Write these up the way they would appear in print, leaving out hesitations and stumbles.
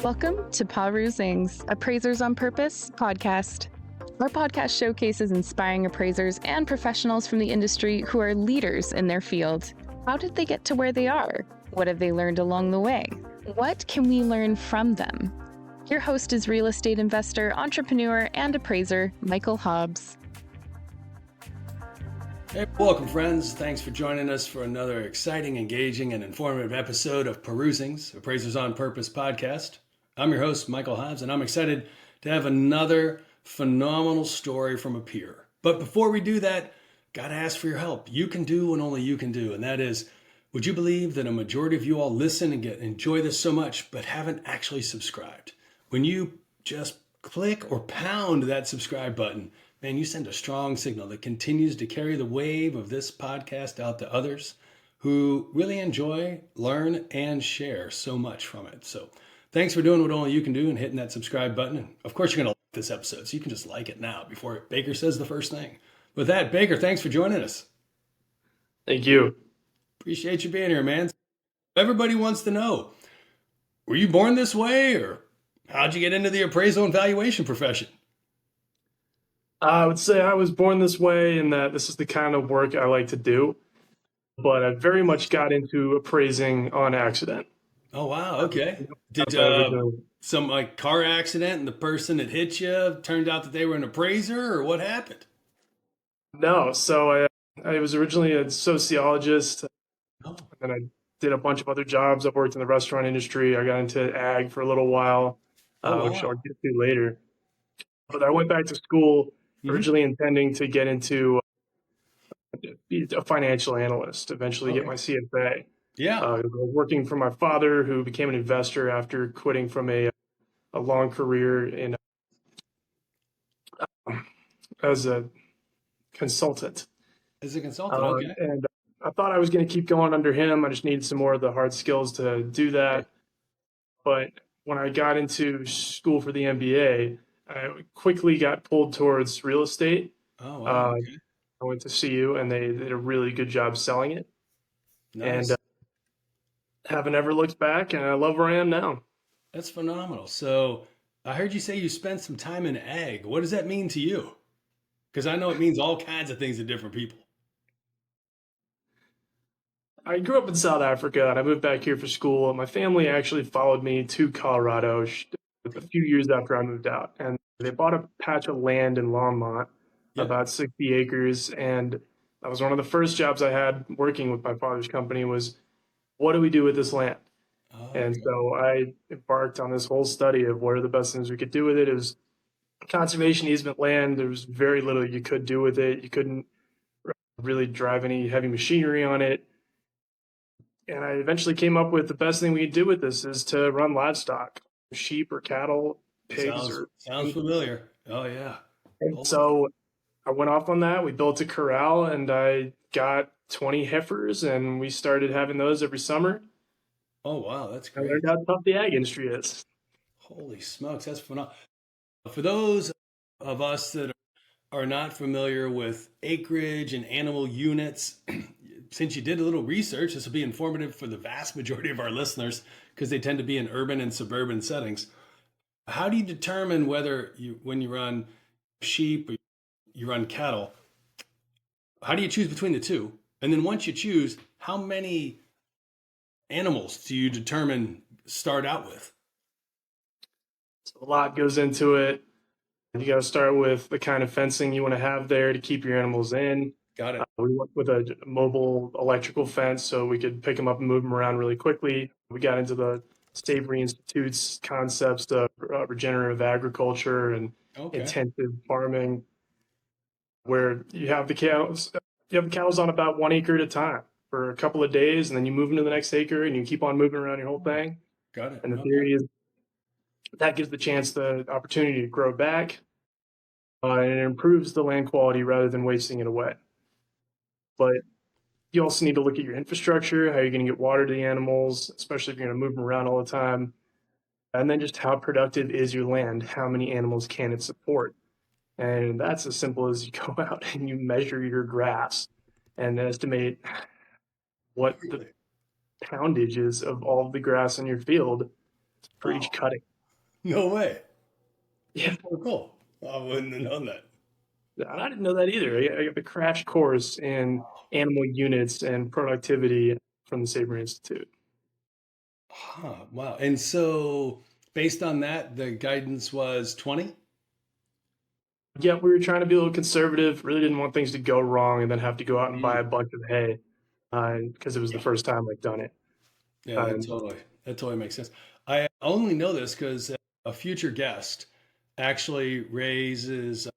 Welcome to Perusing's Appraisers on Purpose podcast. Our podcast showcases inspiring appraisers and professionals from the industry who are leaders in their field. How did they get to where they are? What have they learned along the way? What can we learn from them? Your host is real estate investor, entrepreneur, and appraiser, Michael Hobbs. Hey, welcome friends. Thanks for joining us for another exciting, engaging, and informative episode of Perusing's Appraisers on Purpose podcast. I'm your host, Michael Hobbs, and I'm excited to have another phenomenal story from a peer. But before we do that, gotta ask for your help. You can do what only you can do, and that is, would you believe that a majority of you all listen and enjoy this so much, but haven't actually subscribed? When you just click or pound that subscribe button, man, you send a strong signal that continues to carry the wave of this podcast out to others who really enjoy, learn, and share so much from it. So thanks for doing what only you can do and hitting that subscribe button. And of course, you're going to like this episode, so you can just like it now before Baker says the first thing. With that, Baker, thanks for joining us. Thank you. Appreciate you being here, man. Everybody wants to know, were you born this way, or how'd you get into the appraisal and valuation profession? I would say I was born this way and that this is the kind of work I like to do, but I very much got into appraising on accident. Oh, wow. Okay. Did some car accident and the person that hit you turned out that they were an appraiser, or what happened? No. So I was originally a sociologist, and I did a bunch of other jobs. I've worked in the restaurant industry. I got into ag for a little while, which I'll get to later. But I went back to school originally intending to get into be a financial analyst, eventually get my CFA. Yeah. I was working for my father, who became an investor after quitting from a long career in as a consultant. As a consultant, okay. And I thought I was going to keep going under him. I just needed some more of the hard skills to do that. But when I got into school for the MBA, I quickly got pulled towards real estate. Oh, wow. Okay. I went to CU, and they did a really good job selling it. Nice. And haven't ever looked back, and I love where I am now. That's phenomenal. So I heard you say you spent some time in ag. What does that mean to you? Because I know it means all kinds of things to different people. I grew up in South Africa, and I moved back here for school. My family actually followed me to Colorado a few years after I moved out, and they bought a patch of land in Longmont, about 60 acres, and that was one of the first jobs I had working with my father's company was, what do we do with this land? So I embarked on this whole study of what are the best things we could do with it. It was conservation easement land. There was very little you could do with it. You couldn't really drive any heavy machinery on it. And I eventually came up with the best thing we could do with this is to run livestock, sheep or cattle, pigs. Sounds familiar. Oh, yeah. And so I went off on that. We built a corral, and I got 20 heifers, and we started having those every summer. Oh, wow. That's great. I learned how tough the ag industry is. Holy smokes. That's phenomenal. For those of us that are not familiar with acreage and animal units, since you did a little research, this will be informative for the vast majority of our listeners because they tend to be in urban and suburban settings. How do you determine whether when you run sheep or you run cattle, how do you choose between the two? And then once you choose, how many animals do you start out with? So a lot goes into it. You got to start with the kind of fencing you want to have there to keep your animals in. Got it. We went with a mobile electrical fence so we could pick them up and move them around really quickly. We got into the Savory Institute's concepts of regenerative agriculture and intensive farming, where you have the cows on about 1 acre at a time for a couple of days, and then you move them to the next acre and you keep on moving around your whole thing. Got it. And the theory is that gives the opportunity to grow back, and it improves the land quality rather than wasting it away. But you also need to look at your infrastructure, how you're going to get water to the animals, especially if you're going to move them around all the time. And then just how productive is your land? How many animals can it support? And that's as simple as you go out and you measure your grass and estimate what the poundage is of all the grass in your field for each cutting. No way. Yeah, Oh, cool. I wouldn't have known that. I didn't know that either. I got the crash course in animal units and productivity from the Sabre Institute. Huh, wow. And so based on that, the guidance was 20? Yeah, we were trying to be a little conservative. Really didn't want things to go wrong and then have to go out and buy Mm. a bunch of hay because it was the Yeah. first time I'd done it. Yeah, Um, that totally makes sense. I only know this because a future guest actually raises,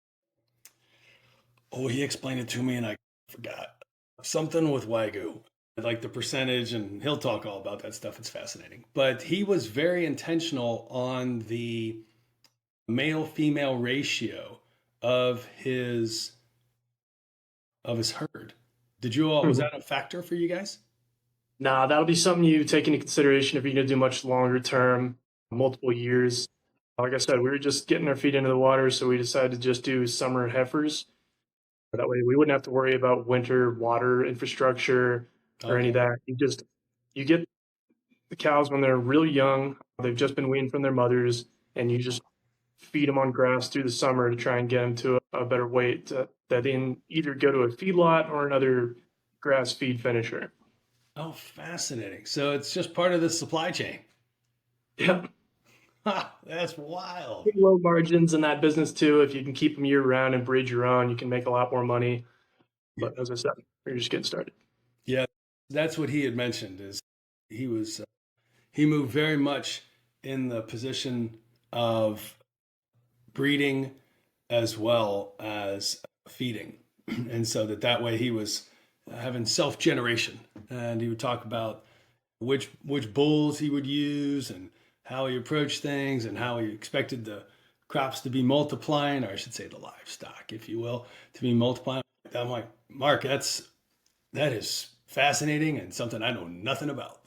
oh, he explained it to me and I forgot. Something with Wagyu, like the percentage, and he'll talk all about that stuff. It's fascinating. But he was very intentional on the male female ratio of his herd. Did you all, was mhm. that a factor for you guys? Nah, that'll be something you take into consideration if you're going to do much longer term, multiple years. Like I said, we were just getting our feet into the water, so we decided to just do summer heifers. That way we wouldn't have to worry about winter water infrastructure or any of Okay. that. You get the cows when they're real young, they've just been weaned from their mothers, and you just feed them on grass through the summer to try and get them to a better weight that then either go to a feedlot or another grass feed finisher. Oh, fascinating. So it's just part of the supply chain. Yeah. Ha, that's wild. Pretty low margins in that business too. If you can keep them year round and breed your own, you can make a lot more money. Yeah. But as I said, we're just getting started. Yeah, that's what he had mentioned is he was he moved very much in the position of breeding as well as feeding. And so that way he was having self-generation and he would talk about which bulls he would use and how he approached things and how he expected the crops to be multiplying, or I should say the livestock, if you will, to be multiplying. I'm like, Mark, that is fascinating and something I know nothing about.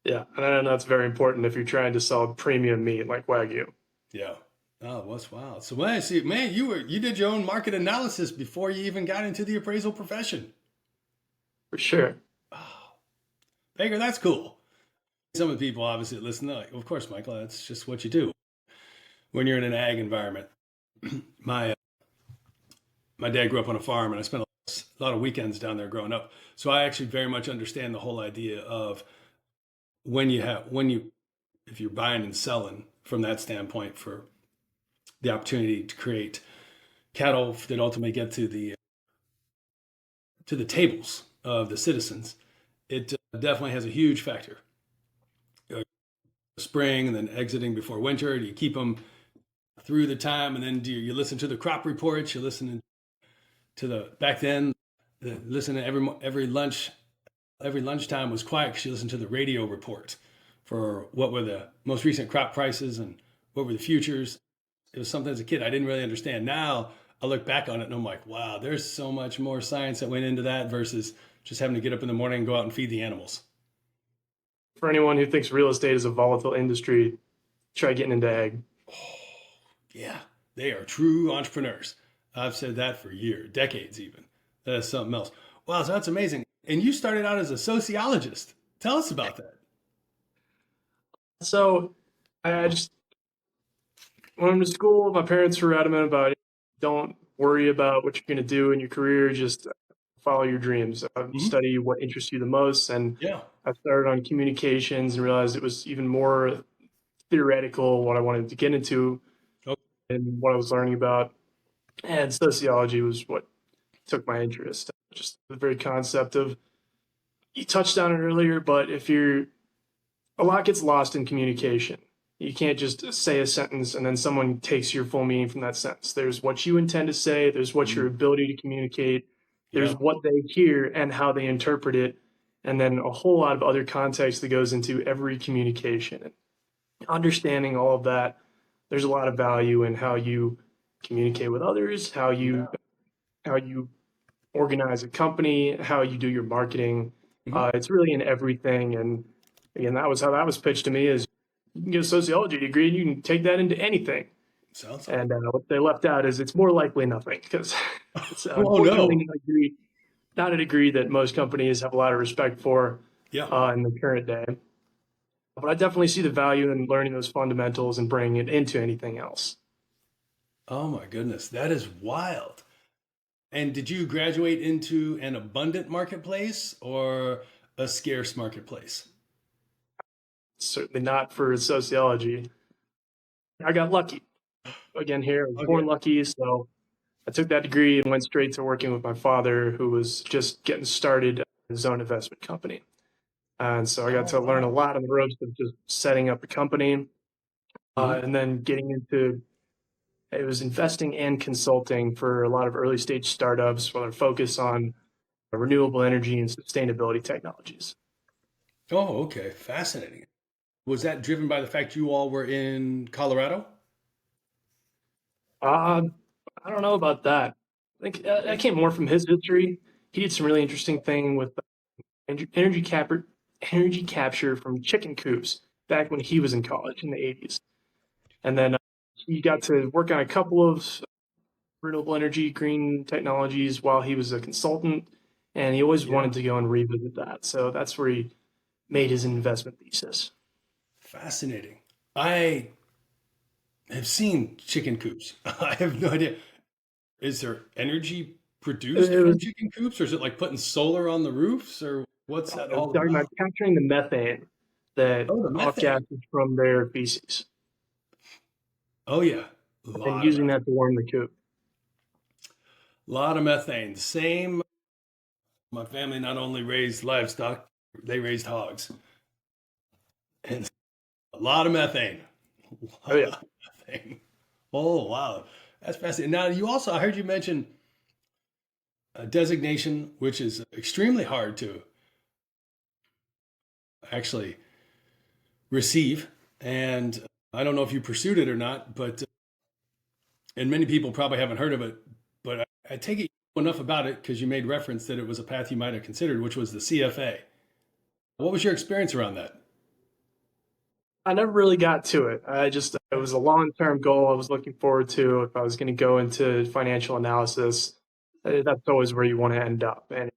Yeah, and I know that's very important if you're trying to sell premium meat like Wagyu. Yeah. Oh, that's wild. So when I see, man, you did your own market analysis before you even got into the appraisal profession. For sure. Oh, Baker, that's cool. Some of the people obviously that listen, they're like, of course, Michael, that's just what you do when you're in an ag environment. my my dad grew up on a farm, and I spent a lot of weekends down there growing up. So I actually very much understand the whole idea of when you if you're buying and selling from that standpoint for the opportunity to create cattle that ultimately get to the tables of the citizens, it definitely has a huge factor. Spring and then exiting before winter. Do you keep them through the time, and then do you listen to the crop reports? You listen to the back then. Listen to every lunchtime was quiet because you listened to the radio report for what were the most recent crop prices and what were the futures. It was something as a kid I didn't really understand. Now I look back on it and I'm like, wow, there's so much more science that went into that versus just having to get up in the morning and go out and feed the animals. For anyone who thinks real estate is a volatile industry, try getting into ag. Yeah, they are true entrepreneurs. I've said that for years, decades even. That is something else. Wow, so that's amazing. And you started out as a sociologist. Tell us about that. So I just when I'm in school, my parents were adamant about it. Don't worry about what you're going to do in your career. Just follow your dreams. Hmm. Study what interests you the most. And Yeah. I started on communications and realized it was even more theoretical what I wanted to get into Oh, and what I was learning about. And sociology was what took my interest. Just the very concept of you touched on it earlier, but if you're a lot gets lost in communication. You can't just say a sentence and then someone takes your full meaning from that sentence. There's what you intend to say, there's what your mhm. ability to communicate, there's Yeah. what they hear and how they interpret it, and then a whole lot of other context that goes into every communication. And understanding all of that, there's a lot of value in how you communicate with others, Yeah. how you organize a company, how you do your marketing. Mhm. It's really in everything. And again, that was how that was pitched to me is you can get a sociology degree and you can take that into anything. Sounds like. And what they left out is it's more likely nothing because it's Oh unfortunately no. not a degree that most companies have a lot of respect for Yeah. in the current day. But I definitely see the value in learning those fundamentals and bringing it into anything else. Oh my goodness, that is wild. And did you graduate into an abundant marketplace or a scarce marketplace? Certainly not for sociology. I got lucky. Again, here, I was Okay. born lucky. So I took that degree and went straight to working with my father, who was just getting started in his own investment company. And so I got Oh, to learn a wow. lot on the ropes of just setting up a company Mhm. and then getting into it was investing and consulting for a lot of early stage startups where they're focused on renewable energy and sustainability technologies. Oh, okay. Fascinating. Was that driven by the fact you all were in Colorado? Uh, I don't know about that. I think that Okay. came more from his history. He did some really interesting thing with energy capture from chicken coops back when he was in college in the 80s. And then he got to work on a couple of renewable energy, green technologies while he was a consultant. And he always Yeah. wanted to go and revisit that. So that's where he made his investment thesis. Fascinating. I have seen chicken coops. I have no idea. Is there energy produced It from was chicken coops, or is it like putting solar on the roofs, or what's that all talking about about? capturing the methane that Oh, the off methane. gases from their feces Oh, yeah. A and lot of using methane. that to warm the coop. A lot of methane. Same. My family not only raised livestock, they raised hogs. And a lot of methane. A Oh yeah. lot of methane. Oh, wow. That's fascinating. Now, you also, I heard you mention a designation, which is extremely hard to actually receive. And I don't know if you pursued it or not, but, and many people probably haven't heard of it, but I take it you know enough about it because you made reference that it was a path you might have considered, which was the CFA. What was your experience around that? I never really got to it. It was a long term goal I was looking forward to. If I was going to go into financial analysis, that's always where you want to end up. And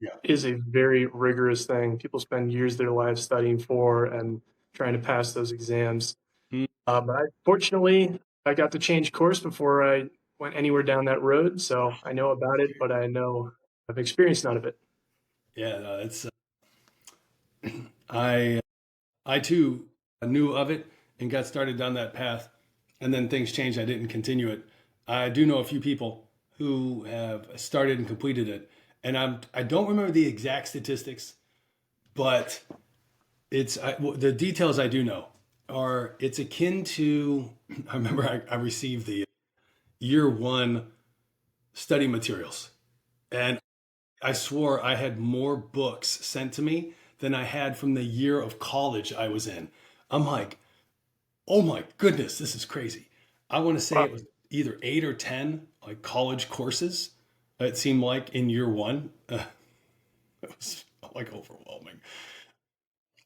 Yeah. it is a very rigorous thing. People spend years of their lives studying for and trying to pass those exams. Mm, Fortunately, I got to change course before I went anywhere down that road. So I know about it, but I know I've experienced none of it. yeah, no, it's, I, I too knew of it and got started down that path, and then things changed. I didn't continue it. I do know a few people who have started and completed it, and I don't remember the exact statistics, but the details I do know are it's akin to. I remember I received the year one study materials, and I swore I had more books sent to me than I had from the year of college I was in. I'm like, oh my goodness, this is crazy. I want to say Wow. it was either 8 or 10 like college courses. It seemed like in year one, it was like overwhelming.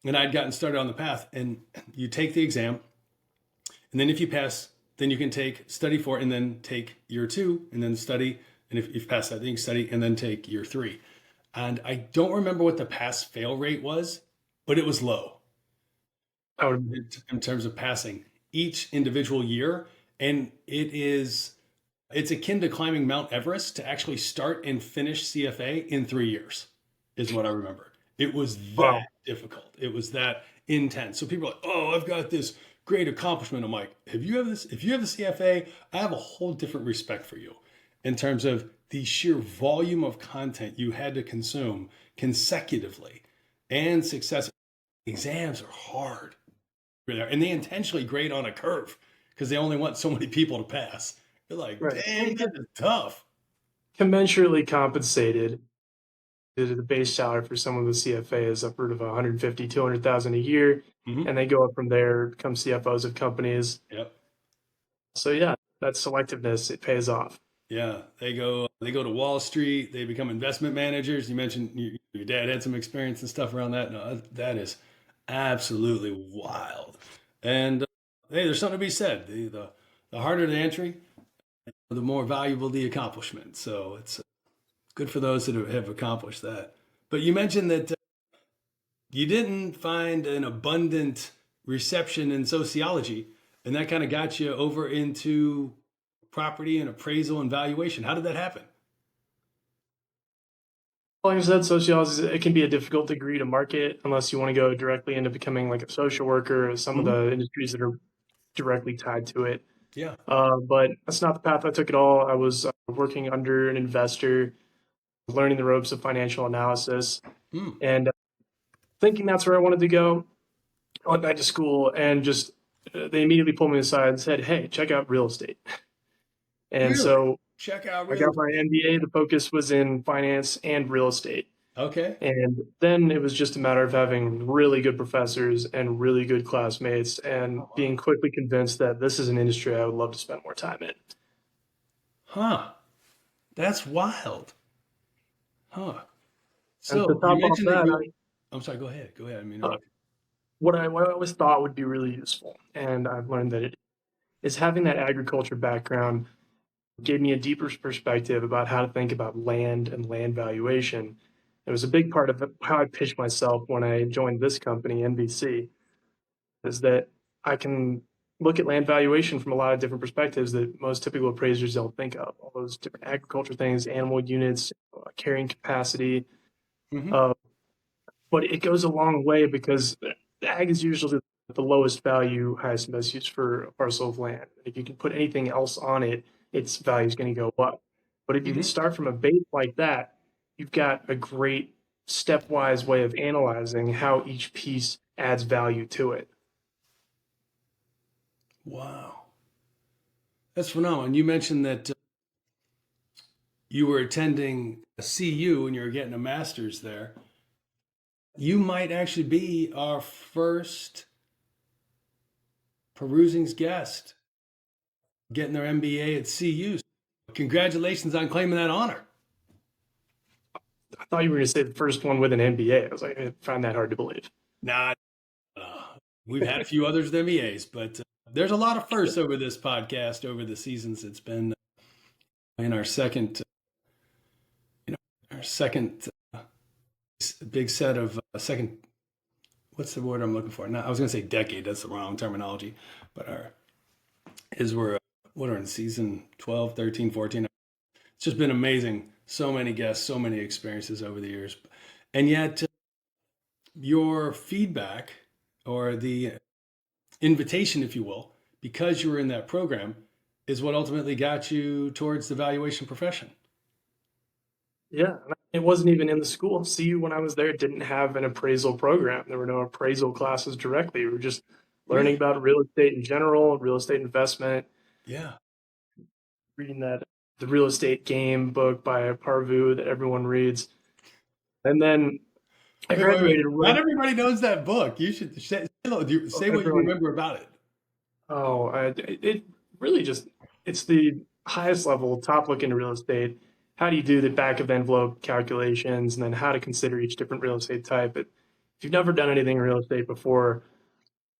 And I'd gotten started on the path, and you take the exam, and then if you pass, then you can take study for it, and then take year two, and then study. And if you've passed that, then you can study, and then take year three. And I don't remember what the pass fail rate was, but it was low I would, in terms of passing each individual year. And it's akin to climbing Mount Everest to actually start and finish CFA in 3 years, is what I remember. It was that wow. difficult. It was that intense. So people are like, oh, I've got this great accomplishment. I'm like, if you have this, if you have the CFA, I have a whole different respect for you in terms of the sheer volume of content you had to consume consecutively and successfully. Exams are hard. And they intentionally grade on a curve because they only want so many people to pass. You're like, Right. And dang, you that get is tough. commensurately compensated. The base salary for someone with CFA is upward of 150, 200,000 a year. Hmm. And they go up from there, become CFOs of companies. Yep. So yeah, that selectiveness, it pays off. Yeah. They go to Wall Street. They become investment managers. You mentioned your dad had some experience and stuff around that. No, that is absolutely wild. And hey, there's something to be said. The harder the entry, the more valuable the accomplishment. So it's good for those that have accomplished that. But you mentioned that you didn't find an abundant reception in sociology, and that kind of got you over into property and appraisal and valuation. How did that happen? Like I said, sociology, it can be a difficult degree to market unless you want to go directly into becoming like a social worker or some of Mhm. the industries that are directly tied to it. Yeah. But that's not the path I took at all. I was working under an investor, learning the ropes of financial analysis, Mm. and thinking that's where I wanted to go. I went back to school and just they immediately pulled me aside and said, "Hey, check out real estate." And Really? so Check out I real got my estate. MBA. The focus was in finance and real estate. Okay. And then it was just a matter of having really good professors and really good classmates and Oh, wow. being quickly convinced that this is an industry I would love to spend more time in. Huh. That's wild. Huh. And So to you top off mentioned that that, you, I'm sorry, go ahead. Go ahead. I mean, what I always thought would be really useful, and I've learned that it is having that agriculture background gave me a deeper perspective about how to think about land and land valuation. It was a big part of how I pitched myself when I joined this company, NBC, is that I can look at land valuation from a lot of different perspectives that most typical appraisers don't think of. All those different agriculture things, animal units, carrying capacity. mhm. Uh, but it goes a long way because the ag is usually the lowest value, highest and best use for a parcel of land. If you can put anything else on it, its value is going to go up. But if you can Mhm. start from a base like that, you've got a great stepwise way of analyzing how each piece adds value to it. Wow. That's phenomenal. And you mentioned that you were attending a CU and you were getting a master's there. You might actually be our first Perusing's guest getting their MBA at CU. Congratulations on claiming that honor. I thought you were going to say the first one with an MBA. I was like, I find that hard to believe. Nah, we've had a few others with MBAs, but there's a lot of firsts over this podcast over the seasons. It's been in our second, our second big set of second. What's the word I'm looking for? Not, I was going to say decade. That's the wrong terminology, but our is we're what are in season 12, 13, 14. It's just been amazing. So many guests, so many experiences over the years, and yet your feedback or the invitation, if you will, because you were in that program, is what ultimately got you towards the valuation profession. Yeah, it wasn't even in the school. CU, when I was there, didn't have an appraisal program. There were no appraisal classes directly. We were just learning Really? about real estate in general, real estate investment, Yeah. reading that the real estate game book by Parvu that everyone reads. And then I Wait. graduated Not right. everybody knows that book. You should say what you Everyone, remember about it. it really just it's the highest level, top look into real estate. How do you do the back of envelope calculations, and then how to consider each different real estate type? If you've never done anything in real estate before,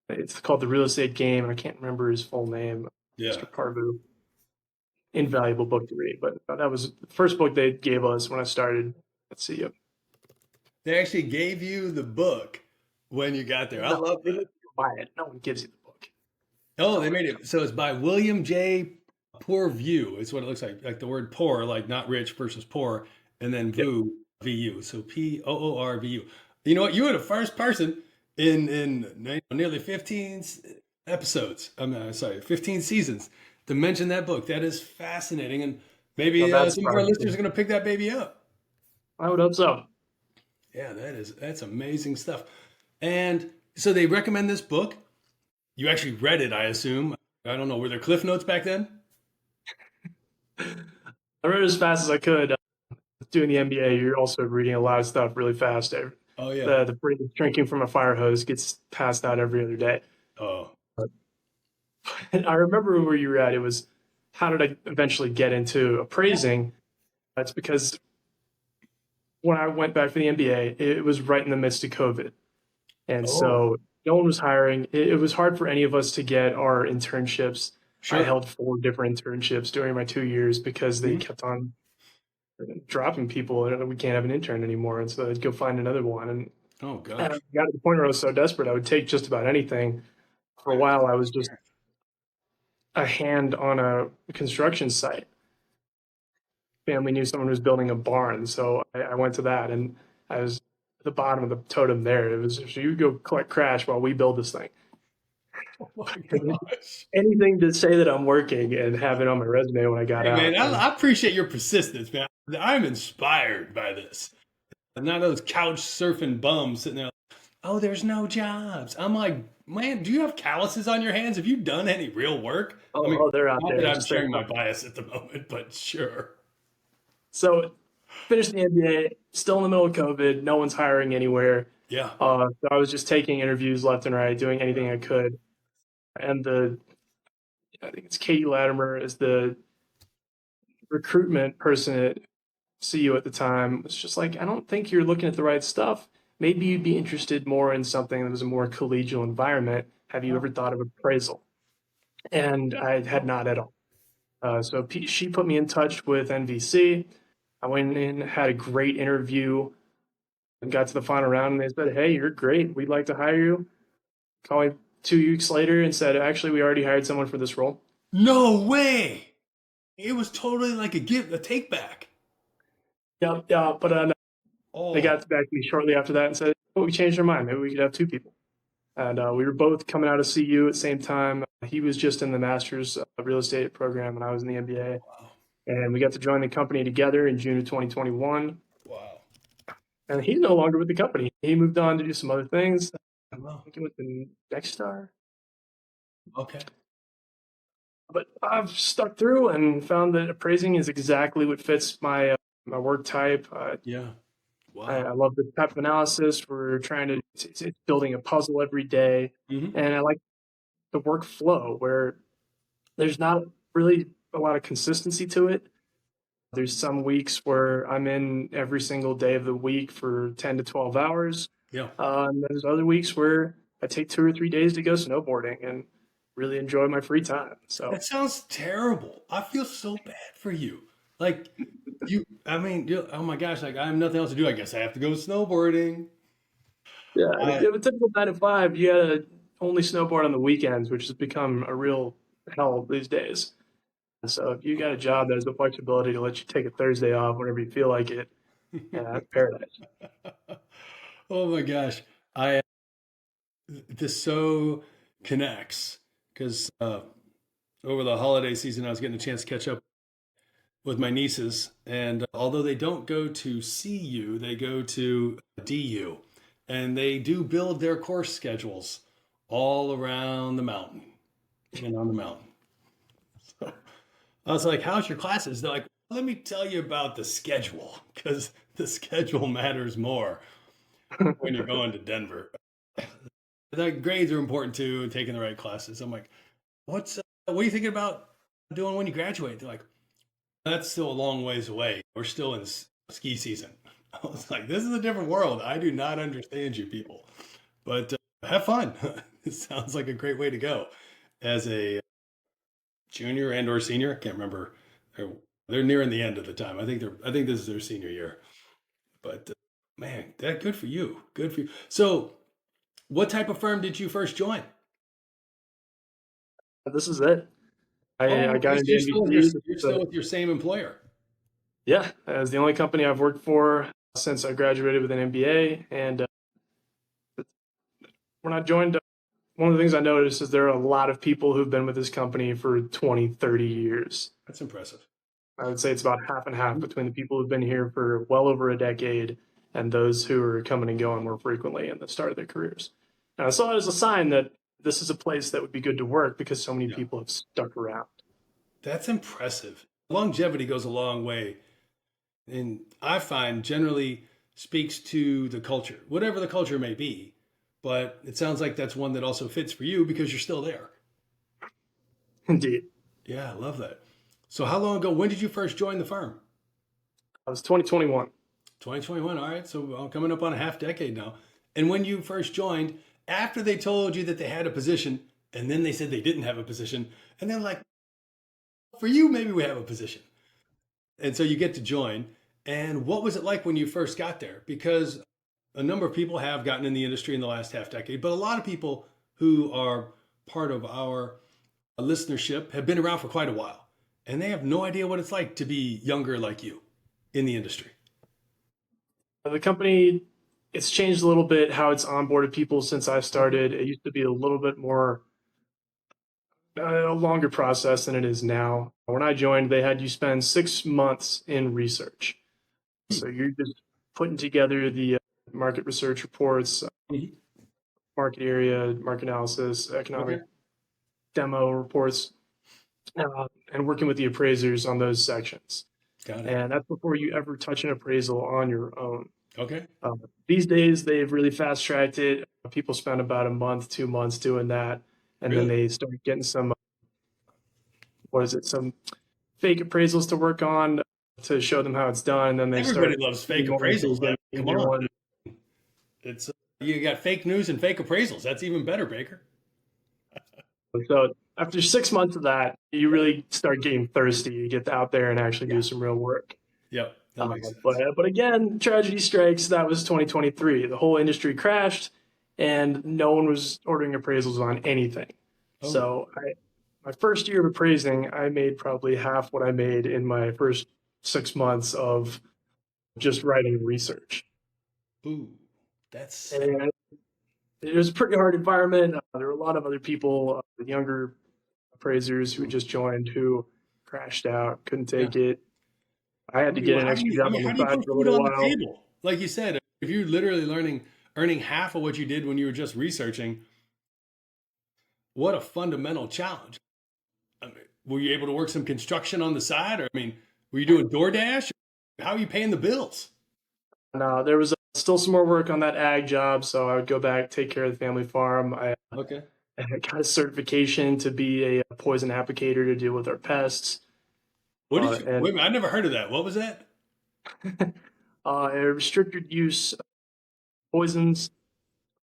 it's called the real estate game, and I can't remember his full name, Yeah. Mr. Parvu. Invaluable book to read, but that was the first book they gave us when I started at CU. They actually gave you the book when you got there. I No, love they that. make you buy it. No one gives you the book. Oh, they No, made it. So it's by William J. Pourview. It's what it looks like the word poor, like not rich versus poor, and then yeah, VU, VU. So POORVU. You know what? You were the first person in nearly 15 episodes. I'm sorry, 15 seasons to mention that book. That is fascinating, and no, maybe that's some of our listeners promising. are going to pick that baby up. I would hope so. Yeah, that's amazing stuff. And so they recommend this book. You actually read it, I assume. I don't know. Were there cliff notes back then? I read it as fast as I could. Doing the MBA, you're also reading a lot of stuff really fast. Oh yeah. The brain drinking from a fire hose gets passed out every other day. Oh. And I remember where you were at. It was how did I eventually get into appraising? That's because when I went back for the MBA, it was right in the midst of COVID. And Oh. so no one was hiring. It was hard for any of us to get our internships. I Sure. held 4 different internships during my 2 years because they Mhm. kept on dropping people. We can't have an intern anymore. And so I'd go find another one. And Oh And I gosh. got to the point where I was so desperate, I would take just about anything. For a while, I was just a hand on a construction site. Family knew someone who was building a barn, so I went to that, and I was at the bottom of the totem there. It was, so you go collect crash while we build this thing. Oh my gosh. Anything to say that I'm working and have it on my resume when I got Hey man, out. And I appreciate your persistence, man. I'm inspired by this. Not those couch surfing bums sitting there like, oh, there's no jobs. I'm like, man, do you have calluses on your hands? Have you done any real work? I mean, they're out not that there. I'm Just like, sharing my bias at the moment, but sure. so finished the MBA, still in the middle of COVID. No one's hiring anywhere. Yeah. So I was just taking interviews left and right, doing anything I could. And I think it's Katie Latimer is the recruitment person at CU at the time. Was just like, I don't think you're looking at the right stuff. Maybe you'd be interested more in something that was a more collegial environment. Have you Oh, ever thought of appraisal? And I had not at all. So she put me in touch with NVC. I went in, had a great interview, and got to the final round. And they said, "Hey, you're great. We'd like to hire you." Call me 2 weeks later and said, "Actually, we already hired someone for this role." no way. It was totally like a take back. Yeah, yeah. But they Oh, got back to me shortly after that and said, "Oh, we changed our mind. Maybe we could have two people." And we were both coming out of CU at the same time. He was just in the master's real estate program, and I was in the MBA. wow. And we got to join the company together in June of 2021. Wow. And he's no longer with the company. He moved on to do some other things. I Wow. think it was the Next Star. Okay. But I've stuck through and found that appraising is exactly what fits my work type. Yeah. I, Wow. I love the type of analysis. We're trying to it's building a puzzle every day, Hmm. and I like the workflow where there's not really a lot of consistency to it. There's some weeks where I'm in every single day of the week for 10 to 12 hours. Yeah. And there's other weeks where I take 2 or 3 days to go snowboarding and really enjoy my free time. So That sounds terrible. I feel so bad for you. Like I mean, oh my gosh, like I have nothing else to do. I guess I have to go snowboarding. yeah, and if I, you have a typical 9 to 5, you gotta only snowboard on the weekends, which has become a real hell these days. So if you got a job that has the flexibility to let you take a Thursday off whenever you feel like it, yeah, that's paradise. oh my gosh. I This so connects because over the holiday season, I was getting a chance to catch up with my nieces, and although they don't go to CU, they go to DU, and they do build their course schedules all around the mountain and on the mountain. So I was like, "How's your classes?" They're like, "Let me tell you about the schedule because the schedule matters more when you're going to Denver." The grades are important too, and taking the right classes. I'm like, what are you thinking about doing when you graduate? They're like, that's still a long ways away. We're still in ski season. I was like, this is a different world. I do not understand you people, but have fun. It sounds like a great way to go as a junior and or senior. I can't remember. They're nearing the end of the time. I think this is their senior year. But man, that good for you. Good for you. So, what type of firm did you first join? This is it. I Oh, got okay. So into you're NBC. still with your same employer. Yeah, as the only company I've worked for since I graduated with an MBA. And when I joined, one of the things I noticed is there are a lot of people who've been with this company for 20, 30 years. That's impressive. I would say it's about half and half between the people who've been here for well over a decade and those who are coming and going more frequently in the start of their careers. And I saw it as a sign that this is a place that would be good to work because so many Yeah, people have stuck around. that's impressive. Longevity goes a long way, and I find generally speaks to the culture, whatever the culture may be. But it sounds like that's one that also fits for you because you're still there. Indeed. Yeah, I love that. So, how long ago? When did you first join the firm? I was 2021. 2021. All right, so I'm coming up on a half decade now. And when you first joined, after they told you that they had a position, and then they said they didn't have a position, and they're like, for you, maybe we have a position. And so you get to join. And what was it like when you first got there? Because a number of people have gotten in the industry in the last half decade, but a lot of people who are part of our listenership have been around for quite a while, and they have no idea what it's like to be younger like you in the industry. The company, it's changed a little bit how it's onboarded people since I started. It used to be a little bit more a longer process than it is now. When I joined, they had you spend 6 months in research. So you're just putting together the market research reports, Mhm. market area, market analysis, economic Okay. demo reports, and working with the appraisers on those sections. Got it. And that's before you ever touch an appraisal on your own. Okay. These days, they've really fast tracked it. People spend about a month, 2 months doing that. And then Really? they start getting some, some fake appraisals to work on to show them how it's done. And then they Everybody start loves getting fake more appraisals. I mean, enthusiastic come in year on. one. It's you got fake news and fake appraisals. That's even better, Baker. So after 6 months of that, you really start getting thirsty. You get out there and actually Yeah. do some real work. Yep, that makes sense. But again, tragedy strikes. That was 2023. The whole industry crashed, and no one was ordering appraisals on anything. Oh. So my first year of appraising, I made probably half what I made in my first 6 months of just writing research. Ooh, that's And it was a pretty hard environment. There were a lot of other people, younger appraisers who just joined who crashed out, couldn't take it. I had to get an extra job on the how do you side put for a food little on the while. table? Like you said, if you're literally earning half of what you did when you were just researching, what a fundamental challenge. I mean, were you able to work some construction on the side? Or, I mean, were you doing DoorDash? How are you paying the bills? No, there was still some more work on that ag job, so I would go back, take care of the family farm. I Okay. got a certification to be a poison applicator to deal with our pests. What did you, And wait a minute, I never heard of that. What was that? a restricted use poisons.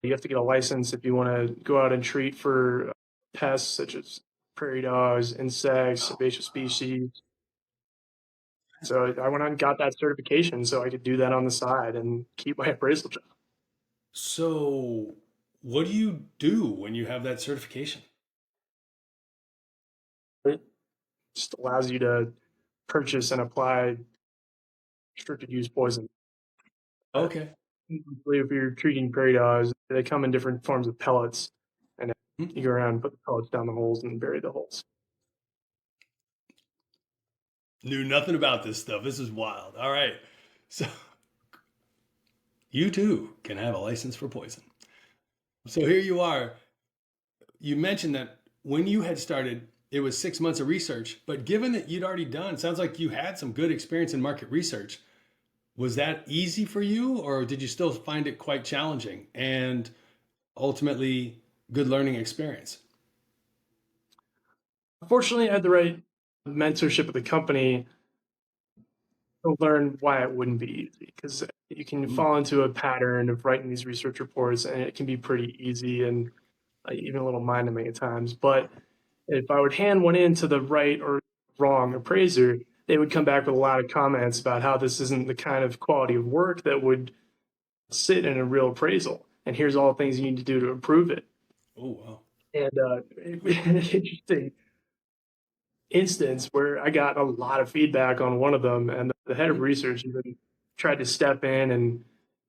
You have to get a license if you want to go out and treat for pests such as prairie dogs, insects, invasive species. So I went out and got that certification so I could do that on the side and keep my appraisal job. So, what do you do when you have that certification? It just allows you to purchase and apply restricted use poison. Okay. If you're treating prairie dogs, they come in different forms of pellets, and Hmm. you go around and put the pellets down the holes and bury the holes. Knew nothing about this stuff. This is wild. All right. So, you too can have a license for poison. So, here you are. You mentioned that when you had started, it was 6 months of research, but given that you'd already done, sounds like you had some good experience in market research. Was that easy for you, or did you still find it quite challenging and ultimately good learning experience? Fortunately, I had the right mentorship of the company to learn why it wouldn't be easy, because you can Mm. fall into a pattern of writing these research reports, and it can be pretty easy and even a little mind-numbing at times. But if I would hand one in to the right or wrong appraiser, they would come back with a lot of comments about how this isn't the kind of quality of work that would sit in a real appraisal. And here's all the things you need to do to improve it. Oh, wow. And an interesting instance where I got a lot of feedback on one of them, and the head of Mhm. research even tried to step in and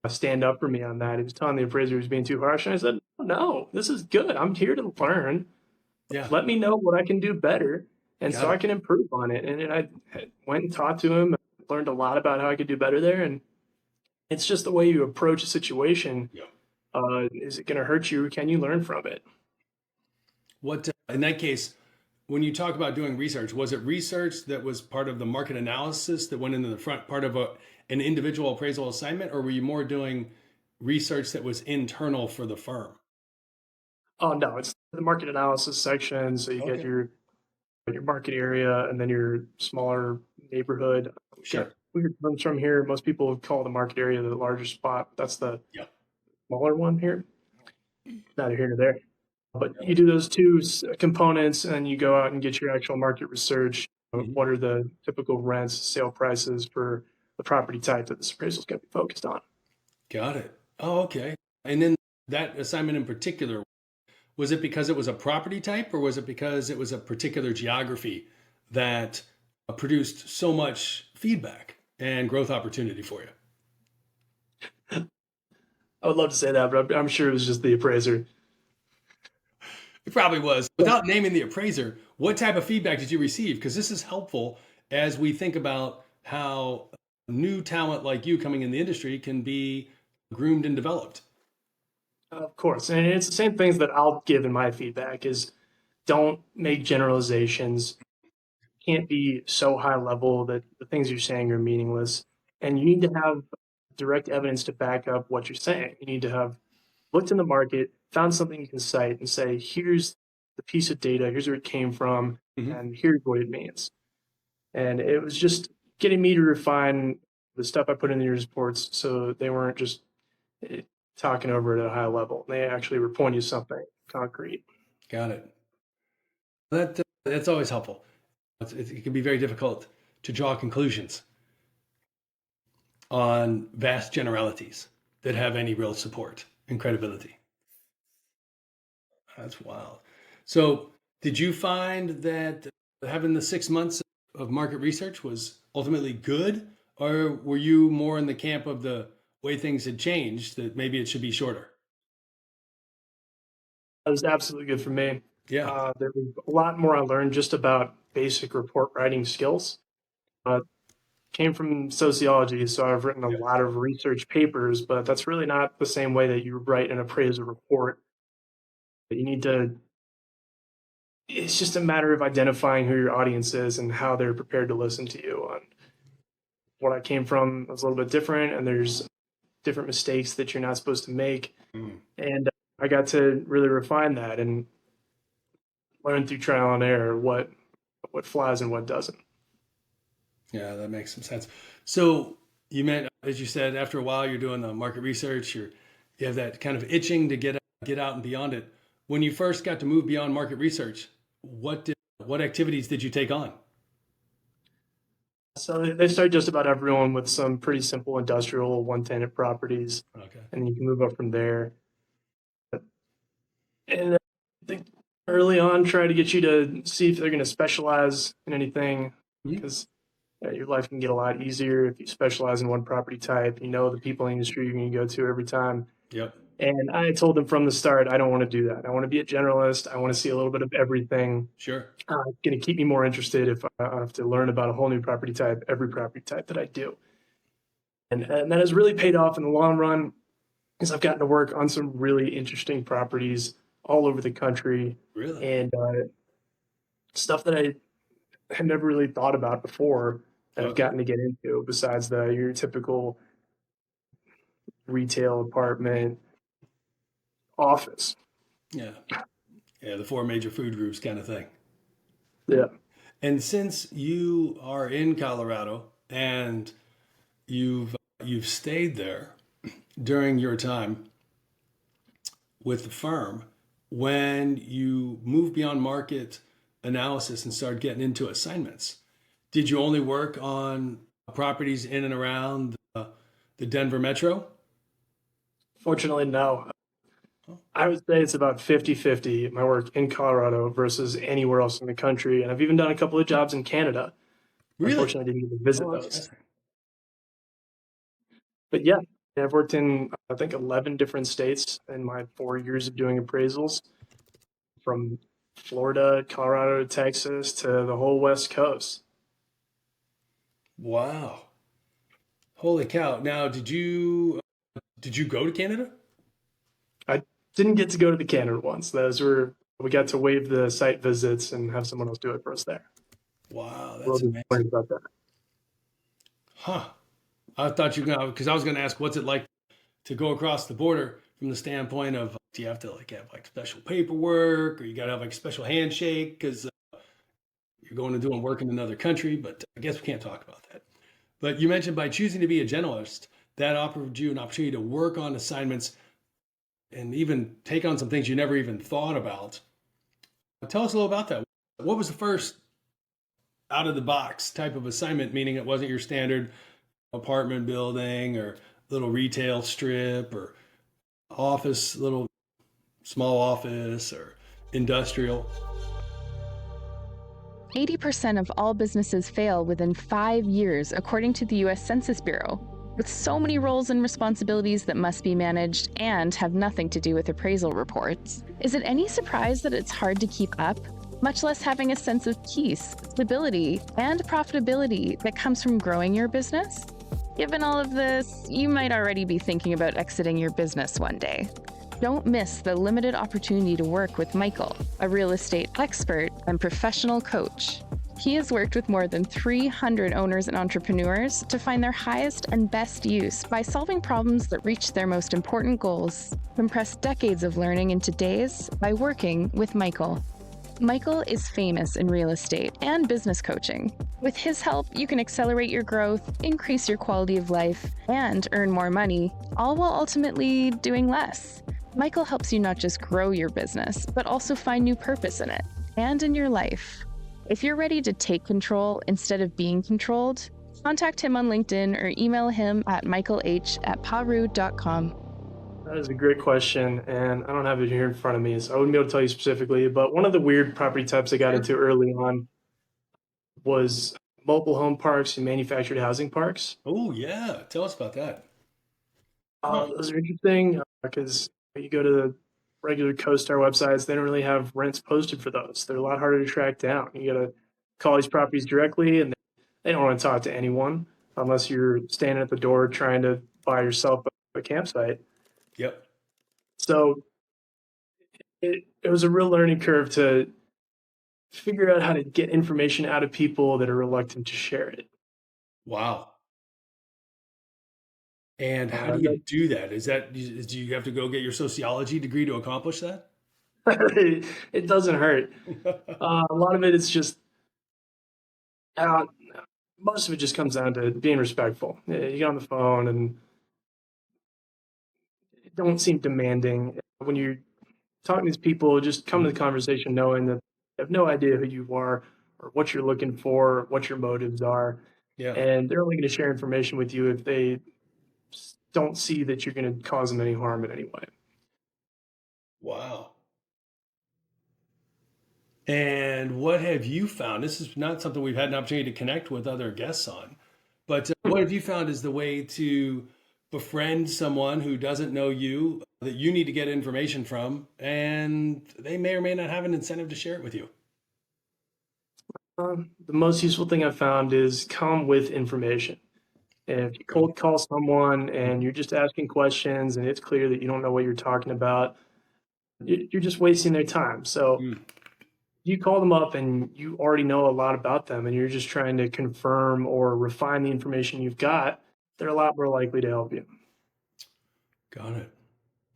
stand up for me on that. He was telling the appraiser he was being too harsh, and I said, "No, this is good. I'm here to learn. Yeah, Let me know what I can do better, and so got I it. can improve on it." And then I went and talked to him, learned a lot about how I could do better there. And it's just the way you approach a situation. Yeah. Is it going to hurt you? Or can you learn from it? What, in that case, when you talk about doing research, was it research that was part of the market analysis that went into the front part of an individual appraisal assignment, or were you more doing research that was internal for the firm? Oh no, it's the market analysis section. So you get Okay, your market area and then your smaller neighborhood. Got sure. weird terms from here. Most people call the market area the larger spot. That's the Yeah. smaller one here. Neither here nor there. But you do those two components, and you go out and get your actual market research. Mhm. What are the typical rents, sale prices for the property type that this appraisal is going to be focused on? Got it. Oh, okay. And then that assignment in particular, was it because it was a property type or was it because it was a particular geography that produced so much feedback and growth opportunity for you? I would love to say that, but I'm sure it was just the appraiser. It probably was. Without naming the appraiser, what type of feedback did you receive? Because this is helpful as we think about how new talent like you coming in the industry can be groomed and developed. Of course, and it's the same things that I'll give in my feedback is don't make generalizations. Can't be so high level that the things you're saying are meaningless. And you need to have direct evidence to back up what you're saying. You need to have looked in the market, found something you can cite and say, here's the piece of data, here's where it came from, Mm-hmm. and here's what it means. And it was just getting me to refine the stuff I put in these reports so they weren't just talking over it at a high level. They actually were pointing to something concrete. Got it. That's always helpful. It can be very difficult to draw conclusions on vast generalities that have any real support and credibility. That's wild. So, did you find that having the 6 months of market research was ultimately good, or were you more in the camp of the way things had changed that maybe it should be shorter? That was absolutely good for me. Yeah. There was a lot more I learned just about basic report writing skills. Came from sociology, so I've written a Yeah. lot of research papers, but that's really not the same way that you write an appraisal report. You need to, it's just a matter of identifying who your audience is and how they're prepared to listen to you. On what I came from was a little bit different, and there's different mistakes that you're not supposed to make. Mm. And I got to really refine that and learn through trial and error what flies and what doesn't. Yeah, that makes some sense. So you meant, as you said, after a while, you're doing the market research. You have that kind of itching to get out and beyond it. When you first got to move beyond market research, what activities did you take on? So they start just about everyone with some pretty simple industrial one tenant properties, Okay. and you can move up from there. And I think early on, try to get you to see if they're going to specialize in anything Mhm. because your life can get a lot easier if you specialize in one property type. You know the people in the industry you're going to go to every time. Yep. And I told them from the start, I don't want to do that. I want to be a generalist. I want to see a little bit of everything. Sure. It's going to keep me more interested if I have to learn about a whole new property type, every property type that I do. And that has really paid off in the long run because I've gotten to work on some really interesting properties all over the country Really? and stuff that I had never really thought about before that I've Okay. gotten to get into besides your typical retail apartment office. Yeah. Yeah. The four major food groups kind of thing. Yeah. And since you are in Colorado and you've stayed there during your time with the firm, when you move beyond market analysis and start getting into assignments, did you only work on properties in and around the Denver metro? Fortunately, no. Oh, I would say it's about 50-50 my work in Colorado versus anywhere else in the country. And I've even done a couple of jobs in Canada. really? Unfortunately, I didn't get to visit Oh, that's those. fascinating. But yeah, I've worked in, I think, 11 different states in my 4 years of doing appraisals from Florida, Colorado to Texas to the whole West Coast. Wow. Holy cow. Now, did you go to Canada? I didn't get to go to the Canada ones. We got to waive the site visits and have someone else do it for us there. Wow, We'll that's be amazing. worried about that. Huh. I thought you were gonna, because I was gonna ask what's it like to go across the border from the standpoint of do you have to like have like special paperwork or you gotta have like a special handshake because you're going to doing work in another country, but I guess we can't talk about that. But you mentioned by choosing to be a generalist, that offered you an opportunity to work on assignments and even take on some things you never even thought about. Tell us a little about that. What was the first out of the box type of assignment, meaning it wasn't your standard apartment building or little retail strip or office, little small office or industrial? 80% of all businesses fail within 5 years, according to the US Census Bureau. With so many roles and responsibilities that must be managed and have nothing to do with appraisal reports, is it any surprise that it's hard to keep up? Much less having a sense of peace, stability, and profitability that comes from growing your business? Given all of this, you might already be thinking about exiting your business one day. Don't miss the limited opportunity to work with Michael, a real estate expert and professional coach. He has worked with more than 300 owners and entrepreneurs to find their highest and best use by solving problems that reach their most important goals. Compress decades of learning into days by working with Michael. Michael is famous in real estate and business coaching. With his help, you can accelerate your growth, increase your quality of life, and earn more money, all while ultimately doing less. Michael helps you not just grow your business, but also find new purpose in it and in your life. If you're ready to take control instead of being controlled, contact him on LinkedIn or email him at michaelh@paru.com. That is a great question, and I don't have it here in front of me, so I wouldn't be able to tell you specifically. But one of the weird property types I got into early on was mobile home parks and manufactured housing parks. Oh, yeah. Tell us about that. Those are interesting because you go to the regular CoStar websites, they don't really have rents posted for those. They're a lot harder to track down. You got to call these properties directly, and they don't want to talk to anyone unless you're standing at the door trying to buy yourself a campsite. Yep. So it was a real learning curve to figure out how to get information out of people that are reluctant to share it. Wow. And how do you do that? Do you have to go get your sociology degree to accomplish that? It doesn't hurt. A lot of it is just, most of it just comes down to being respectful. You get on the phone and don't seem demanding. When you're talking to these people, just come to the conversation knowing that they have no idea who you are or what you're looking for, what your motives are. Yeah. And they're only going to share information with you if they don't see that you're going to cause them any harm in any way. Wow. And what have you found? This is not something we've had an opportunity to connect with other guests on, but what have you found is the way to befriend someone who doesn't know you, that you need to get information from, and they may or may not have an incentive to share it with you? The most useful thing I've found is come with information. If you cold call someone and you're just asking questions and it's clear that you don't know what you're talking about, you're just wasting their time. So you call them up and you already know a lot about them and you're just trying to confirm or refine the information you've got, they're a lot more likely to help you. Got it.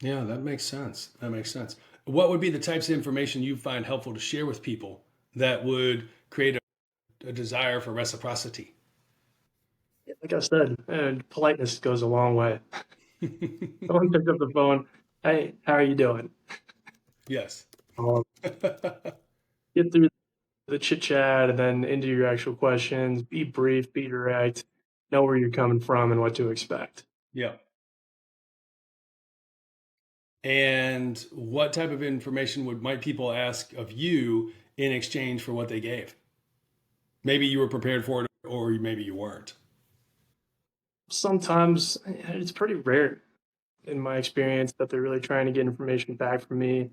Yeah, that makes sense. That makes sense. What would be the types of information you find helpful to share with people that would create a desire for reciprocity? Like I said, politeness goes a long way. Someone picks up the phone. Hey, how are you doing? Yes. Get through the chit chat and then into your actual questions. Be brief, be direct, know where you're coming from and what to expect. Yeah. And what type of information might people ask of you in exchange for what they gave? Maybe you were prepared for it, or maybe you weren't. Sometimes it's pretty rare in my experience that they're really trying to get information back from me.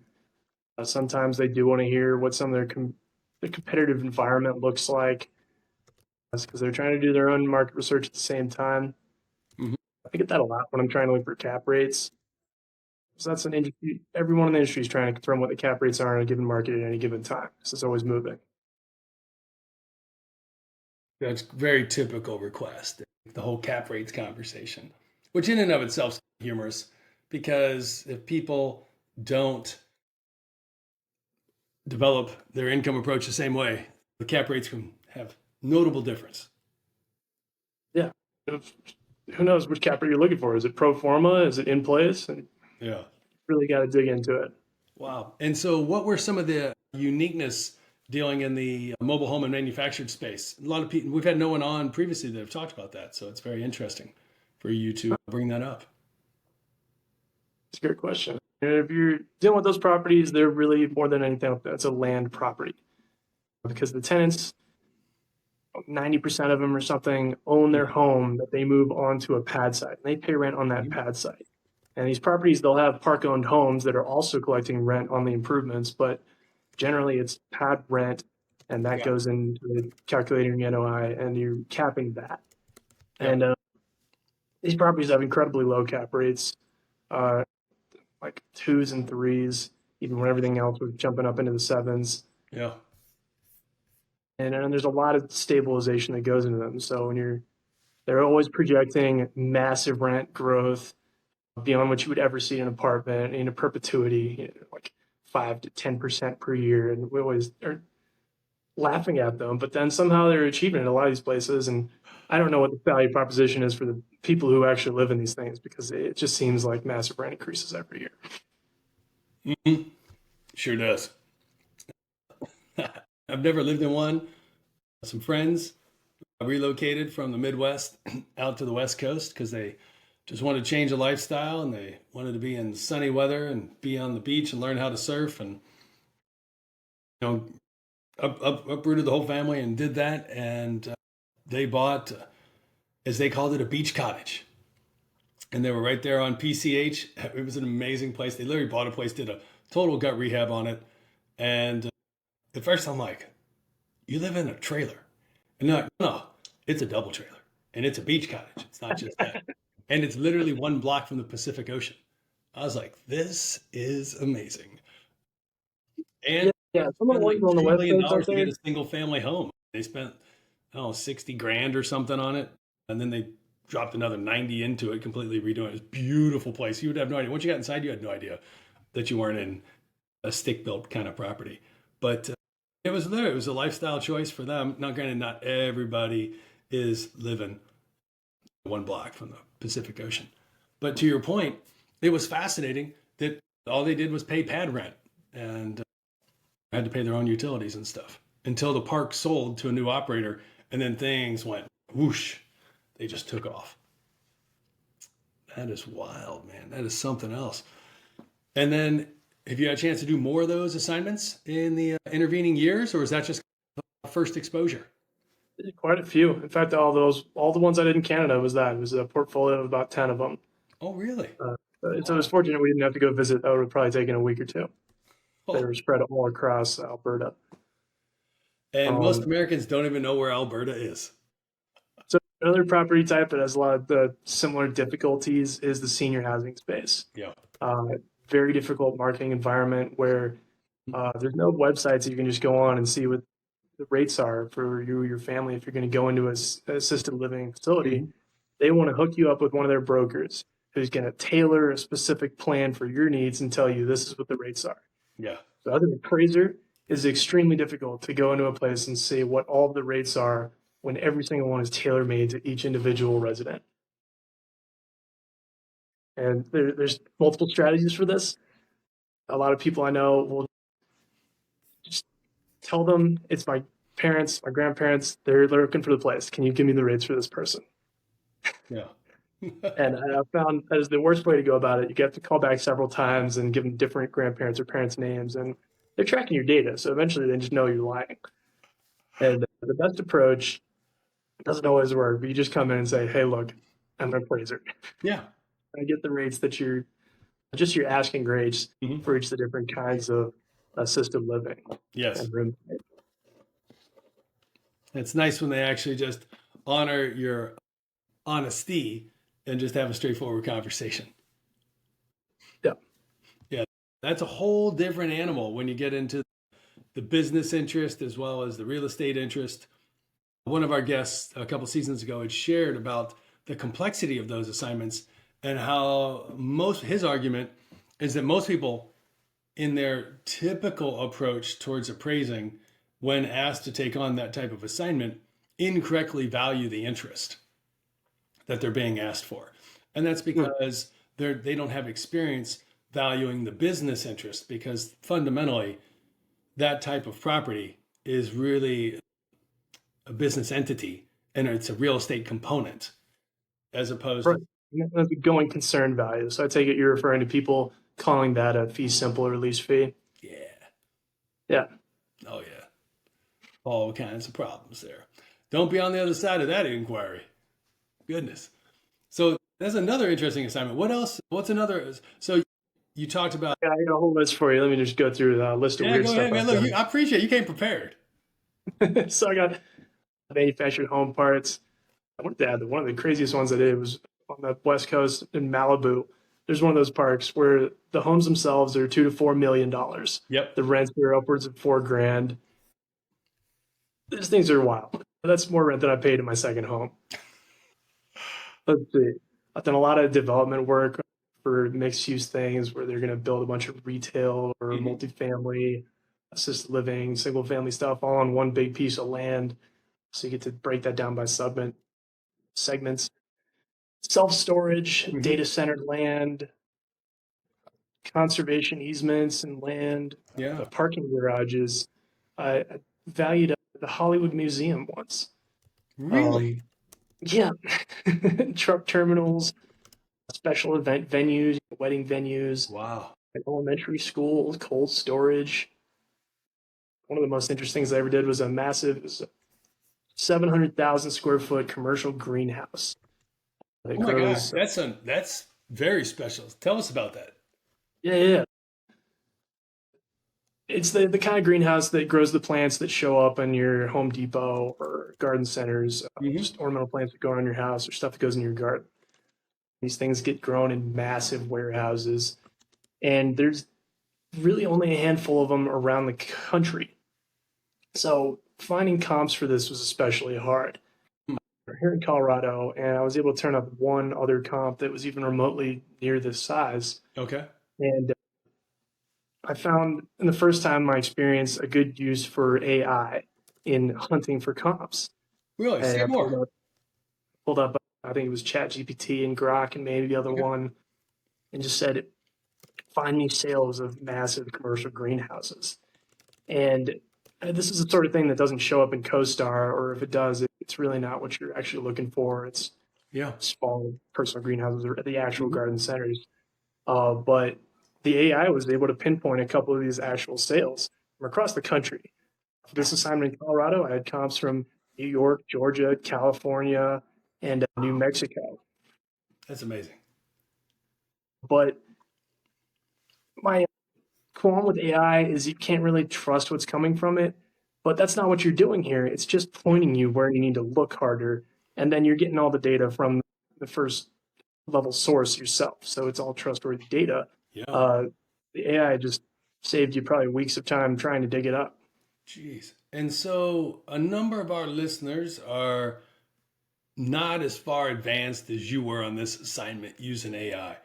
Sometimes they do want to hear what some of their competitive environment looks like. That's because they're trying to do their own market research at the same time. Mhm. I get that a lot when I'm trying to look for cap rates. So that's an industry. Everyone in the industry is trying to confirm what the cap rates are in a given market at any given time. So it's always moving. That's very typical request, the whole cap rates conversation, which in and of itself is humorous, because if people don't develop their income approach the same way, the cap rates can have notable difference. Yeah. Who knows which cap rate you're looking for? Is it pro forma? Is it in place? And Yeah. really got to dig into it. Wow. And so what were some of the uniqueness dealing in the mobile home and manufactured space? A lot of people, we've had no one on previously that have talked about that. So it's very interesting for you to bring that up. It's a great question. And if you're dealing with those properties, they're really more than anything, that's a land property because the tenants, 90% of them or something, own their home that they move onto a pad site and they pay rent on that pad site. And these properties, they'll have park owned homes that are also collecting rent on the improvements, but generally it's pad rent and that goes into calculating NOI and you're capping that. And these properties have incredibly low cap rates, like 2s and 3s, even when everything else was jumping up into the 7s. Yeah. And there's a lot of stabilization that goes into them. So when they're always projecting massive rent growth beyond what you would ever see in an apartment in a perpetuity, like 5 to 10% per year. And we always are laughing at them, but then somehow they're achieving it in a lot of these places. And I don't know what the value proposition is for the people who actually live in these things because it just seems like massive rent increases every year. Mm-hmm. Sure does. I've never lived in one. Some friends relocated from the Midwest out to the West Coast because they just wanted to change a lifestyle and they wanted to be in sunny weather and be on the beach and learn how to surf and uprooted the whole family and did that. And they bought, as they called it, a beach cottage. And they were right there on PCH. It was an amazing place. They literally bought a place, did a total gut rehab on it. And at first I'm like, you live in a trailer? And they're like, no, it's a double trailer. And it's a beach cottage. It's not just that. And it's literally 1 block from the Pacific Ocean. I was like, this is amazing. And someone like on the $2 million website to get a single family home. They spent, I don't know, 60 grand or something on it. And then they dropped another 90 into it, completely redoing it. It's a beautiful place. You would have no idea. Once you got inside, you had no idea that you weren't in a stick-built kind of property. But it was there. It was a lifestyle choice for them. Now, granted, not everybody is living 1 block from the Pacific Ocean. But to your point, it was fascinating that all they did was pay pad rent and had to pay their own utilities and stuff until the park sold to a new operator. And then things went whoosh. They just took off. That is wild, man. That is something else. And then have you had a chance to do more of those assignments in the intervening years, or is that just first exposure? Quite a few. In fact, all the ones I did in Canada was a portfolio of about 10 of them. Oh, really? So it was fortunate we didn't have to go visit. That would have probably taken a week or two. Oh. They were spread all across Alberta. And most Americans don't even know where Alberta is. So another property type that has a lot of the similar difficulties is the senior housing space. Yeah. Very difficult marketing environment where there's no websites that you can just go on and see what the rates are for you or your family. If you're going to go into an assisted living facility, they want to hook you up with one of their brokers who's going to tailor a specific plan for your needs and tell you this is what the rates are. Yeah. So as an appraiser, it's extremely difficult to go into a place and say what all of the rates are when every single one is tailor-made to each individual resident. And there's multiple strategies for this. A lot of people I know will just tell them it's my parents, my grandparents, they're looking for the place. Can you give me the rates for this person? Yeah. And I found that is the worst way to go about it. You have to call back several times and give them different grandparents or parents' names, and they're tracking your data. So eventually they just know you're lying. And the best approach doesn't always work, but you just come in and say, hey, look, I'm an appraiser. Yeah. I get the rates that you're asking rates for each of the different kinds of assisted living. Yes. And room. It's nice when they actually just honor your honesty and just have a straightforward conversation. Yeah. Yeah. That's a whole different animal when you get into the business interest as well as the real estate interest. One of our guests a couple seasons ago had shared about the complexity of those assignments and how his argument is that most people in their typical approach towards appraising, when asked to take on that type of assignment, incorrectly value the interest that they're being asked for. And that's because they don't have experience valuing the business interest, because fundamentally that type of property is really a business entity and it's a real estate component as opposed to That's a going concern value. So I take it you're referring to people calling that a fee simple or lease fee. Yeah. Yeah. Oh, yeah. All kinds of problems there. Don't be on the other side of that inquiry. Goodness. So that's another interesting assignment. What else? What's another? So you talked about. Yeah, I got a whole list for you. Let me just go through the list of Yeah, weird go stuff ahead, man. I've Look, I appreciate you came prepared. done. So I got manufactured home parts. I wanted to add that one of the craziest ones I did was on the West Coast in Malibu. There's one of those parks where the homes themselves are $2 to $4 million. Yep. The rents are upwards of $4,000. These things are wild. That's more rent than I paid in my second home. Let's see. I've done a lot of development work for mixed use things where they're going to build a bunch of retail or multifamily, assisted living, single family stuff all on one big piece of land. So you get to break that down by segments. Self-storage, data center land, conservation easements and land, Yeah. parking garages. I valued the Hollywood Museum once. Really? Yeah. Truck terminals, special event venues, wedding venues, Wow. elementary schools, cold storage. One of the most interesting things I ever did was a massive 700,000 square foot commercial greenhouse. Oh my gosh, that's very special. Tell us about that. Yeah. It's the kind of greenhouse that grows the plants that show up in your Home Depot or garden centers, just ornamental plants that go around your house or stuff that goes in your garden. These things get grown in massive warehouses, and there's really only a handful of them around the country. So finding comps for this was especially hard. We're here in Colorado, and I was able to turn up one other comp that was even remotely near this size. Okay. And I found in the first time in my experience a good use for AI in hunting for comps. Really? And Say I more. pulled up, I think it was ChatGPT and Grok and maybe the other one, and just said, find me sales of massive commercial greenhouses. And this is the sort of thing that doesn't show up in CoStar, or if it does, it's really not what you're actually looking for. It's small personal greenhouses or the actual garden centers. But the AI was able to pinpoint a couple of these actual sales from across the country. For this assignment in Colorado, I had comps from New York, Georgia, California, and New Mexico. That's amazing. But my qualm with AI is you can't really trust what's coming from it. But that's not what you're doing here. It's just pointing you where you need to look harder. And then you're getting all the data from the first level source yourself. So it's all trustworthy data. Yeah. The AI just saved you probably weeks of time trying to dig it up. Jeez. And so a number of our listeners are not as far advanced as you were on this assignment using AI.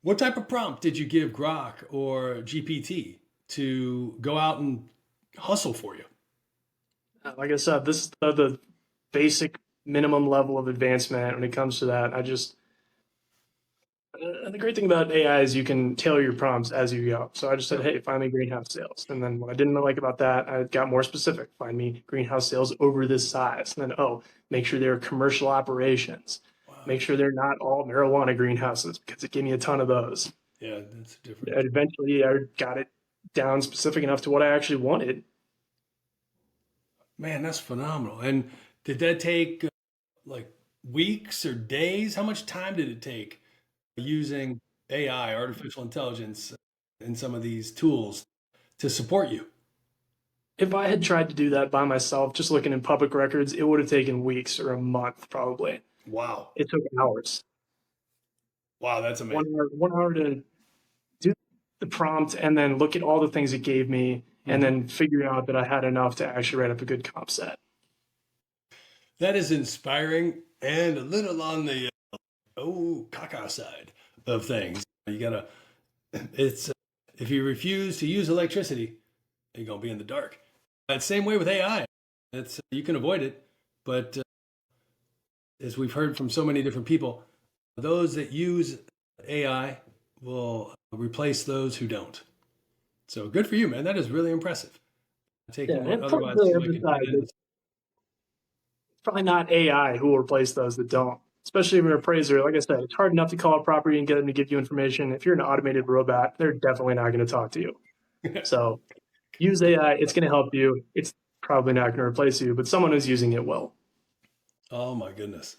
What type of prompt did you give Grok or GPT to go out and hustle for you? Like I said, this is the basic minimum level of advancement when it comes to that. The great thing about AI is you can tailor your prompts as you go. So I just said, hey, find me greenhouse sales. And then what I didn't like about that, I got more specific. Find me greenhouse sales over this size. And then, make sure they're commercial operations. Wow. Make sure they're not all marijuana greenhouses, because it gave me a ton of those. Yeah, that's different. And eventually I got it down specific enough to what I actually wanted. Man, that's phenomenal. And did that take like weeks or days? How much time did it take using AI, artificial intelligence, and some of these tools to support you? If I had tried to do that by myself, just looking in public records, it would have taken weeks or a month probably. Wow. It took hours. Wow, that's amazing. 1 hour to do the prompt and then look at all the things it gave me and then figure out that I had enough to actually write up a good comp set. That is inspiring and a little on the caca side of things. You gotta, it's, if you refuse to use electricity, you're gonna be in the dark. Same way with AI. It's, you can avoid it, but as we've heard from so many different people, those that use AI will replace those who don't. So good for you, man. That is really impressive. Taking what otherwise it's probably not AI who will replace those that don't. especially if you're an appraiser. Like I said, it's hard enough to call a property and get them to give you information. If you're an automated robot, they're definitely not going to talk to you. So use AI. It's going to help you. It's probably not going to replace you, but someone who's using it will. Oh my goodness.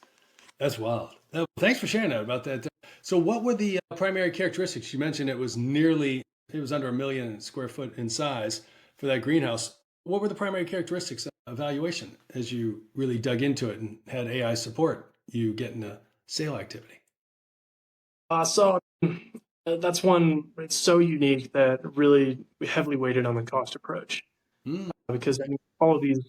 That's wild. Thanks for sharing that about that. So what were the primary characteristics? You mentioned it was under 1 million square foot in size for that greenhouse. What were the primary characteristics of evaluation as you really dug into it and had AI support you get into sale activity? So that's one, it's so unique that really heavily weighted on the cost approach. Because I mean, all of these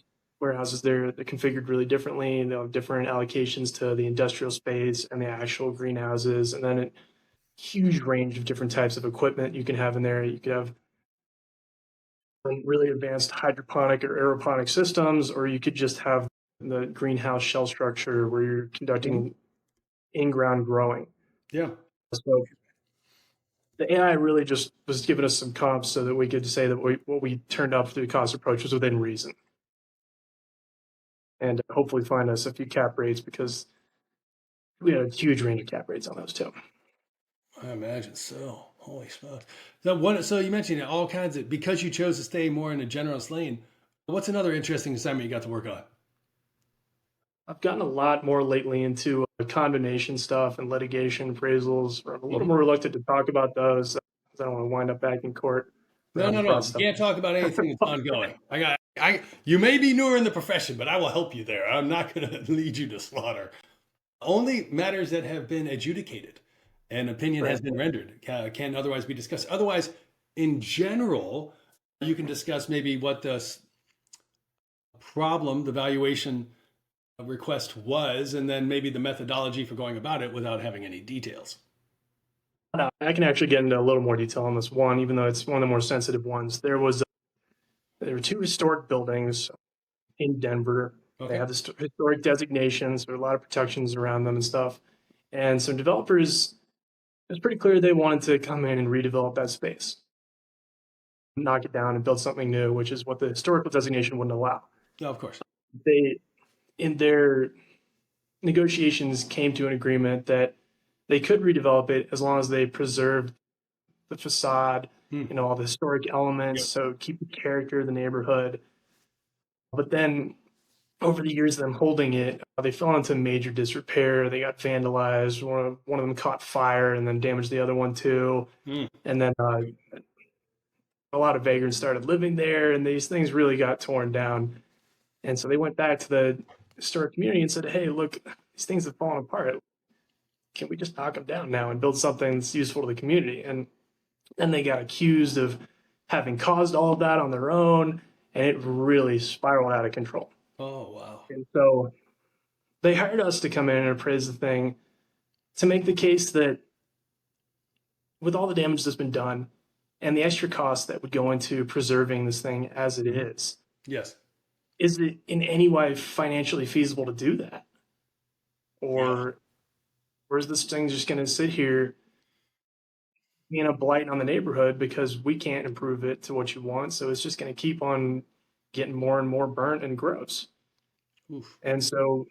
warehouses, they're configured really differently, and they'll have different allocations to the industrial space and the actual greenhouses, and then a huge range of different types of equipment you can have in there. You could have really advanced hydroponic or aeroponic systems, or you could just have the greenhouse shell structure where you're conducting in-ground growing. Yeah. So the AI really just was giving us some comps so that we could say that what we turned up through the cost approach was within reason. And hopefully find us a few cap rates, because we had a huge range of cap rates on those too. I imagine so. Holy smokes. So you mentioned all kinds of, because you chose to stay more in the generalist lane, what's another interesting assignment you got to work on? I've gotten a lot more lately into condemnation stuff and litigation appraisals. I'm a little more reluctant to talk about those because I don't want to wind up back in court. No. You can't talk about anything that's ongoing. You may be newer in the profession, but I will help you there. I'm not going to lead you to slaughter. Only matters that have been adjudicated and opinion has been rendered can otherwise be discussed. Otherwise, in general, you can discuss maybe what the problem, the valuation request was, and then maybe the methodology for going about it without having any details. No, I can actually get into a little more detail on this one, even though it's one of the more sensitive ones. There were 2 historic buildings in Denver. Okay. They had the historic designations. There were a lot of protections around them and stuff. And some developers, it was pretty clear they wanted to come in and redevelop that space, knock it down and build something new, which is what the historical designation wouldn't allow. Yeah, of course. They, in their negotiations, came to an agreement that they could redevelop it as long as they preserved the facade, all the historic elements, so keep the character of the neighborhood. But then over the years of them holding it, they fell into major disrepair. They got vandalized. One of them caught fire and then damaged the other one too. And then a lot of vagrants started living there, and these things really got torn down. And so they went back to the historic community and said, hey, look, these things have fallen apart. Can we just knock them down now and build something that's useful to the community? And then they got accused of having caused all of that on their own, and it really spiraled out of control. Oh, wow. And so they hired us to come in and appraise the thing to make the case that with all the damage that's been done and the extra costs that would go into preserving this thing as it is, yes, is it in any way financially feasible to do that? Or is this thing just going to sit here being a blight on the neighborhood because we can't improve it to what you want? So it's just going to keep on getting more and more burnt and gross. Oof. And so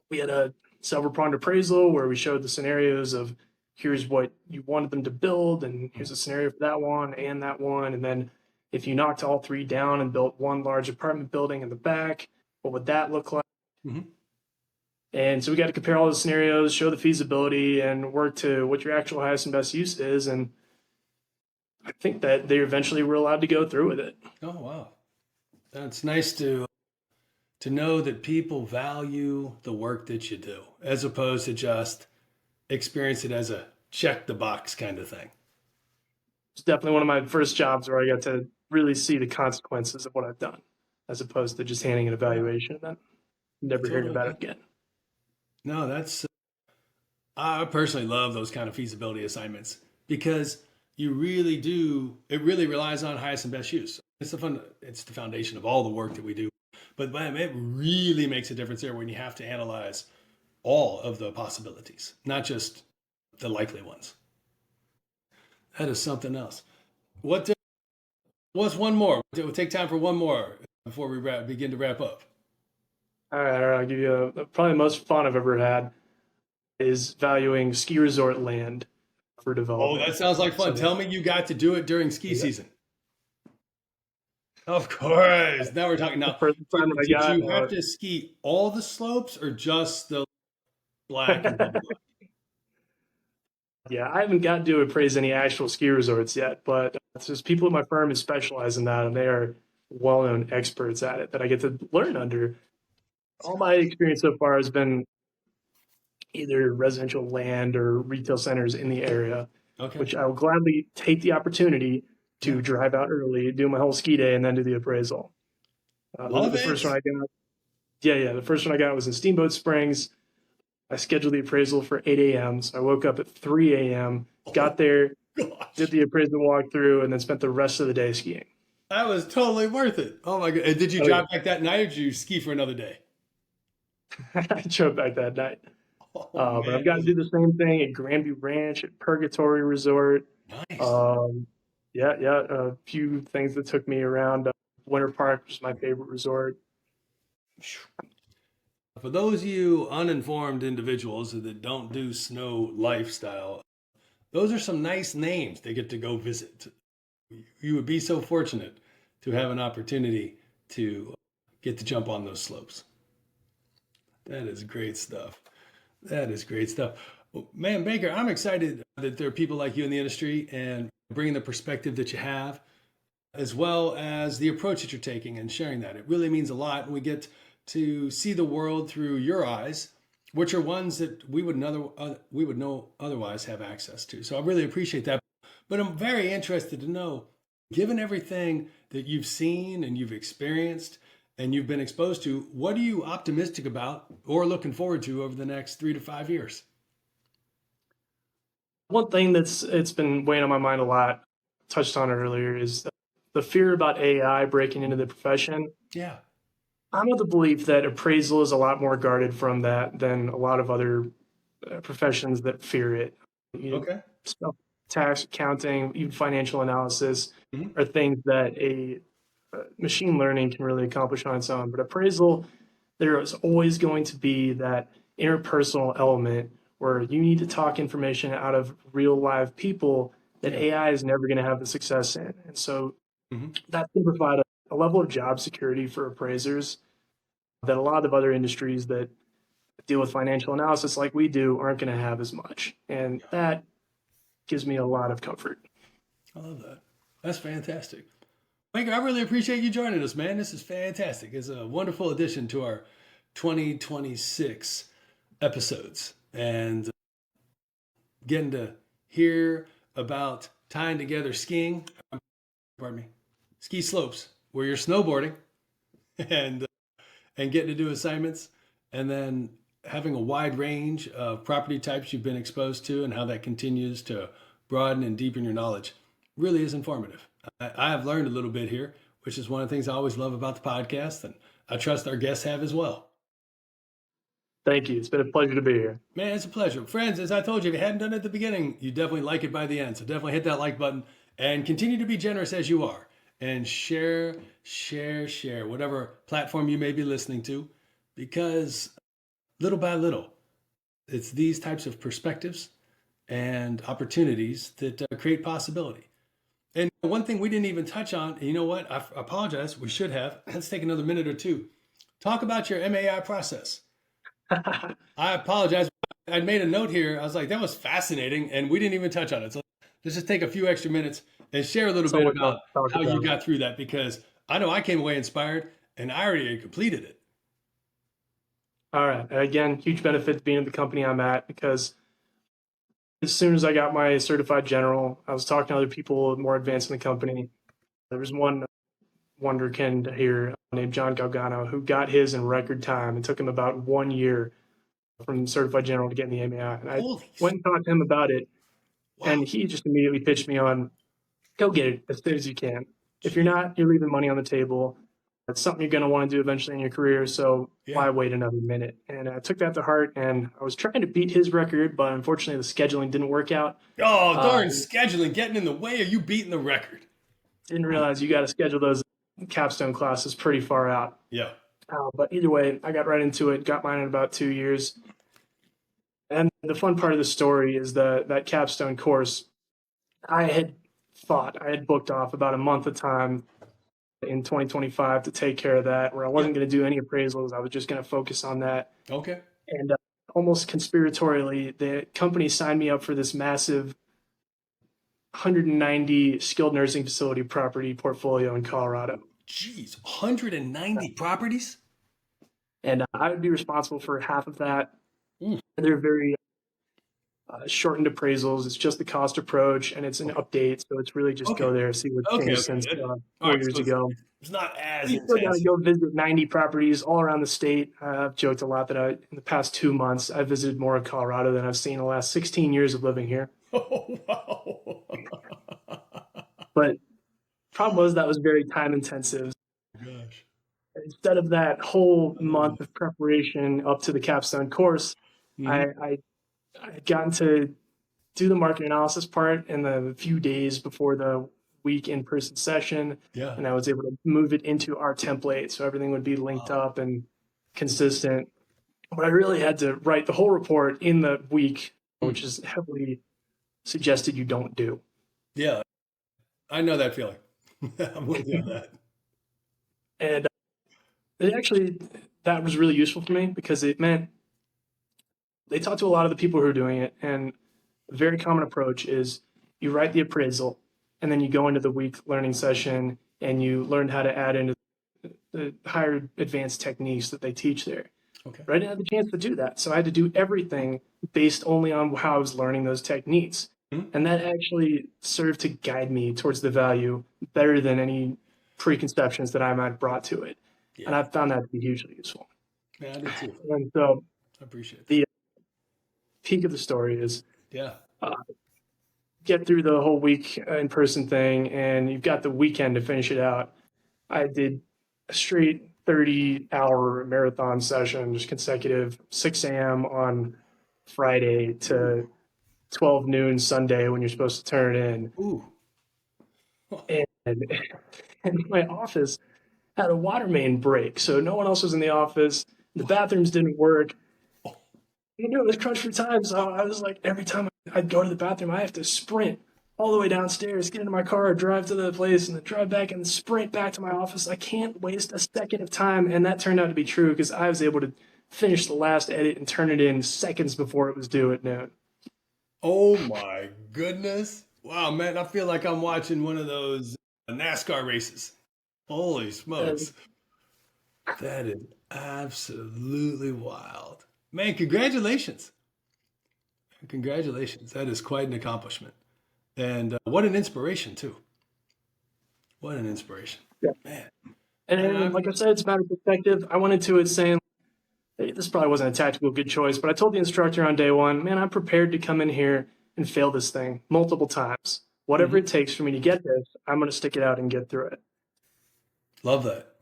we had a several-pronged appraisal where we showed the scenarios of here's what you wanted them to build, and here's a scenario for that one and that one. And then if you knocked all 3 down and built one large apartment building in the back, what would that look like? And so we got to compare all the scenarios, show the feasibility, and work to what your actual highest and best use is. And I think that they eventually were allowed to go through with it. Oh, wow. That's nice to know that people value the work that you do, as opposed to just experience it as a check the box kind of thing. It's definitely one of my first jobs where I got to really see the consequences of what I've done, as opposed to just handing an evaluation and then never hearing about it again. No, I personally love those kind of feasibility assignments because you really do, it really relies on highest and best use. It's the foundation of all the work that we do, but it really makes a difference there when you have to analyze all of the possibilities, not just the likely ones. That is something else. What's one more? We'll take time for one more before we begin to wrap up. All right, I'll give you probably the most fun I've ever had. is valuing ski resort land for Oh, development. that sounds like fun. So, Tell me you got to do it during ski season. Of course. Now we're talking. the Now, first time that did you I have to ski all the slopes or just the black and blue? yeah, I haven't got to appraise any actual ski resorts yet, but there's people in my firm who specialize in that, and they are well-known experts at it that I get to learn under. All my experience so far has been either residential land or retail centers in the area, Okay. which I will gladly take the opportunity to drive out early, do my whole ski day, and then do the appraisal. Love the first it. one I got, the first one I got was in Steamboat Springs. I scheduled the appraisal for 8 a.m. So I woke up at 3 a.m., got there, Gosh, did the appraisal walkthrough, and then spent the rest of the day skiing. that was totally worth it. Oh my God. And did you Oh, drive back that night or did you ski for another day? I drove back that night. Oh, But I've man. got to do the same thing at Grandview Ranch, at Purgatory Resort. Nice. A few things that took me around. Winter Park was my favorite resort. For those of you uninformed individuals that don't do snow lifestyle, those are some nice names they get to go visit. You would be so fortunate to have an opportunity to get to jump on those slopes. That is great stuff. That is great stuff. Well, man, Baker, I'm excited that there are people like you in the industry and bringing the perspective that you have, as well as the approach that you're taking and sharing that. It really means a lot. And we get to see the world through your eyes, which are ones that we would know otherwise have access to. So I really appreciate that. But I'm very interested to know, given everything that you've seen and you've experienced and you've been exposed to, what are you optimistic about or looking forward to over the next 3 to 5 years? One thing it's been weighing on my mind a lot, touched on it earlier, is the fear about AI breaking into the profession. Yeah. I'm of the belief that appraisal is a lot more guarded from that than a lot of other professions that fear it. Okay. Tax, accounting, even financial analysis Mhm. are things that a machine learning can really accomplish on its own. But appraisal, there is always going to be that interpersonal element where you need to talk information out of real live people that AI is never going to have the success in. And so that can provide a level of job security for appraisers that a lot of other industries that deal with financial analysis like we do aren't going to have as much. And that gives me a lot of comfort. I love that. That's fantastic. Baker, I really appreciate you joining us, man. This is fantastic. It's a wonderful addition to our 2026 episodes and getting to hear about tying together skiing, ski slopes where you're snowboarding and getting to do assignments, and then having a wide range of property types you've been exposed to and how that continues to broaden and deepen your knowledge really is informative. I have learned a little bit here, which is one of the things I always love about the podcast, and I trust our guests have as well. Thank you. It's been a pleasure to be here. Man, it's a pleasure. Friends, as I told you, if you hadn't done it at the beginning, you definitely like it by the end. So definitely hit that like button and continue to be generous as you are. And share, whatever platform you may be listening to, because little by little, it's these types of perspectives and opportunities that create possibility. And one thing we didn't even touch on, and you know what? I apologize. We should have. Let's take another minute or two. Talk about your MAI process. I apologize. I made a note here. I was like, that was fascinating, and we didn't even touch on it. So let's just take a few extra minutes and share a little bit about how you got through that, because I know I came away inspired, and I already had completed it. All right. Again, huge benefit to being at the company I'm at, because as soon as I got my certified general, I was talking to other people more advanced in the company. There was one wonderkind here named John Galgano who got his in record time. It took him about 1 year from certified general to get in the MAI. And I went and talked to him about it, and he just immediately pitched me on, go get it as soon as you can. If you're not, you're leaving money on the table. It's something you're going to want to do eventually in your career, so why wait another minute? And I took that to heart, and I was trying to beat his record, but unfortunately the scheduling didn't work out. Oh, darn scheduling getting in the way of you beating the record. Didn't realize you got to schedule those capstone classes pretty far out. Yeah. But either way, I got right into it, got mine in about 2 years. And the fun part of the story is that capstone course. I had booked off about a month of time in 2025 to take care of that, where I wasn't going to do any appraisals. I was just going to focus on that. Okay. And almost conspiratorially, the company signed me up for this massive 190 skilled nursing facility property portfolio in Colorado. Jeez, 190 properties? And I would be responsible for half of that. Mm. They're very shortened appraisals. It's just the cost approach, and it's an update. So it's really just go there, see what's changed since 4 years ago. It's not as You still got to intense. go visit 90 properties all around the state. I've joked a lot that in the past 2 months, I visited more of Colorado than I've seen in the last 16 years of living here. Oh, wow. But problem was that was very time intensive. Gosh. Instead of that whole month of preparation up to the capstone course, Mhm. I had gotten to do the market analysis part in the few days before the week in-person session. Yeah. And I was able to move it into our template so everything would be linked up and consistent. But I really had to write the whole report in the week, which is heavily suggested you don't do. Yeah. I know that feeling. I'm with you on that. And that was really useful for me because it meant they talked to a lot of the people who are doing it. And a very common approach is you write the appraisal and then you go into the week learning session and you learn how to add in the higher advanced techniques that they teach there. Okay. But I didn't have the chance to do that. So I had to do everything based only on how I was learning those techniques. Mhm. And that actually served to guide me towards the value better than any preconceptions that I might have brought to it. Yeah. And I've found that to be hugely useful. Yeah, I did too. And so I appreciate it. the peak of the story is Yeah. get through the whole week in-person thing, and you've got the weekend to finish it out. I did a straight 30-hour marathon session, just consecutive, 6 a.m. on Friday to 12 noon Sunday when you're supposed to turn it in. Ooh. And my office had a water main break, so no one else was in the office. The bathrooms didn't work. You know, it was crunch for time, so I was like, every time I'd go to the bathroom, I have to sprint all the way downstairs, get into my car, drive to the place, and then drive back and sprint back to my office. I can't waste a second of time, and that turned out to be true because I was able to finish the last edit and turn it in seconds before it was due at noon. Oh my goodness. Wow, man, I feel like I'm watching one of those NASCAR races. Holy smokes. That is absolutely wild. Man, congratulations. Congratulations. That is quite an accomplishment. And what an inspiration, too. What an inspiration. Yeah. Man. And like I said, it's a matter of perspective. I went into it saying, hey, this probably wasn't a tactical good choice, but I told the instructor on day one, man, I'm prepared to come in here and fail this thing multiple times. Whatever it takes for me to get this, I'm going to stick it out and get through it. Love that.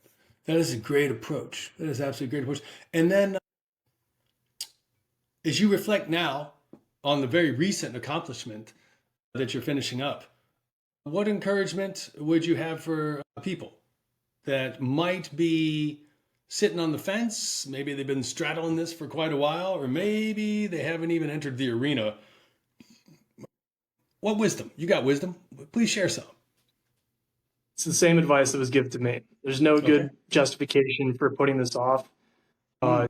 That is a great approach. That is absolutely a great approach. And then as you reflect now on the very recent accomplishment that you're finishing up, what encouragement would you have for people that might be sitting on the fence? Maybe they've been straddling this for quite a while, or maybe they haven't even entered the arena. What wisdom? You got wisdom? Please share some. It's the same advice that was given to me. There's no good justification for putting this off.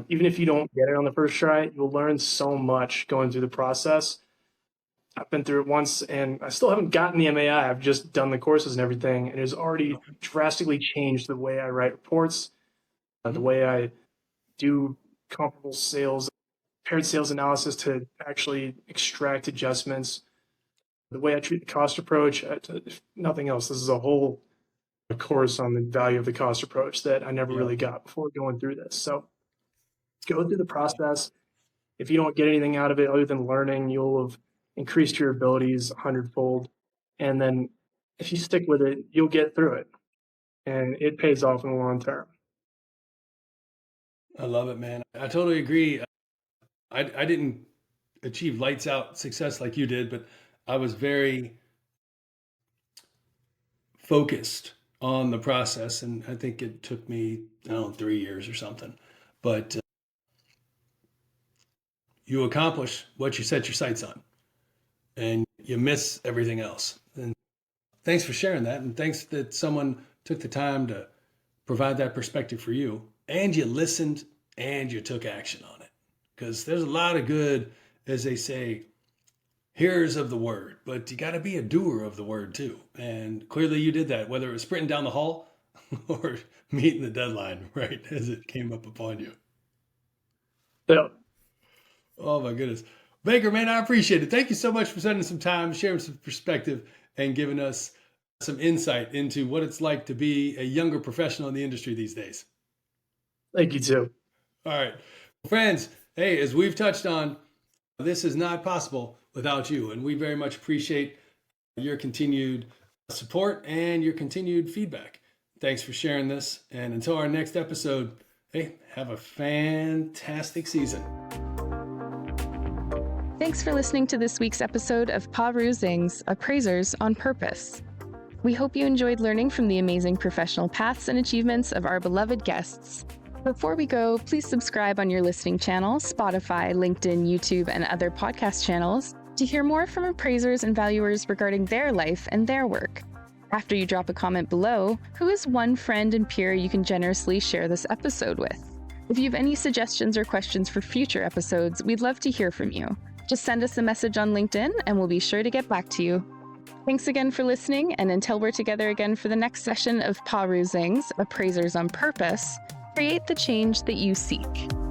Even if you don't get it on the first try, you'll learn so much going through the process. I've been through it once, and I still haven't gotten the MAI. I've just done the courses and everything, and it has already drastically changed the way I write reports, the way I do comparable sales, paired sales analysis to actually extract adjustments, the way I treat the cost approach. If nothing else, this is a whole course on the value of the cost approach that I never really got before going through this. So go through the process. If you don't get anything out of it other than learning, you'll have increased your abilities 100-fold. And then if you stick with it, you'll get through it. And it pays off in the long term. I love it, man. I totally agree. I didn't achieve lights out success like you did, but I was very focused on the process. And I think it took me, 3 years or something. But you accomplish what you set your sights on and you miss everything else. And thanks for sharing that. And thanks that someone took the time to provide that perspective for you, and you listened and you took action on it. Because there's a lot of good, as they say, hearers of the word, but you got to be a doer of the word too. And clearly you did that, whether it was sprinting down the hall or meeting the deadline, right, as it came up upon you. Yeah. Oh my goodness. Baker, man, I appreciate it. Thank you so much for spending some time, sharing some perspective, and giving us some insight into what it's like to be a younger professional in the industry these days. Thank you too. All right. Friends, hey, as we've touched on, this is not possible without you, and we very much appreciate your continued support and your continued feedback. Thanks for sharing this, and until our next episode, hey, have a fantastic season. Thanks for listening to this week's episode of Appraisers, Appraisers on Purpose. We hope you enjoyed learning from the amazing professional paths and achievements of our beloved guests. Before we go, please subscribe on your listening channel, Spotify, LinkedIn, YouTube, and other podcast channels to hear more from appraisers and valuers regarding their life and their work. After you drop a comment below, who is one friend and peer you can generously share this episode with? If you have any suggestions or questions for future episodes, we'd love to hear from you. Just send us a message on LinkedIn and we'll be sure to get back to you. Thanks again for listening, and until we're together again for the next session of Appraisers on Purpose, create the change that you seek.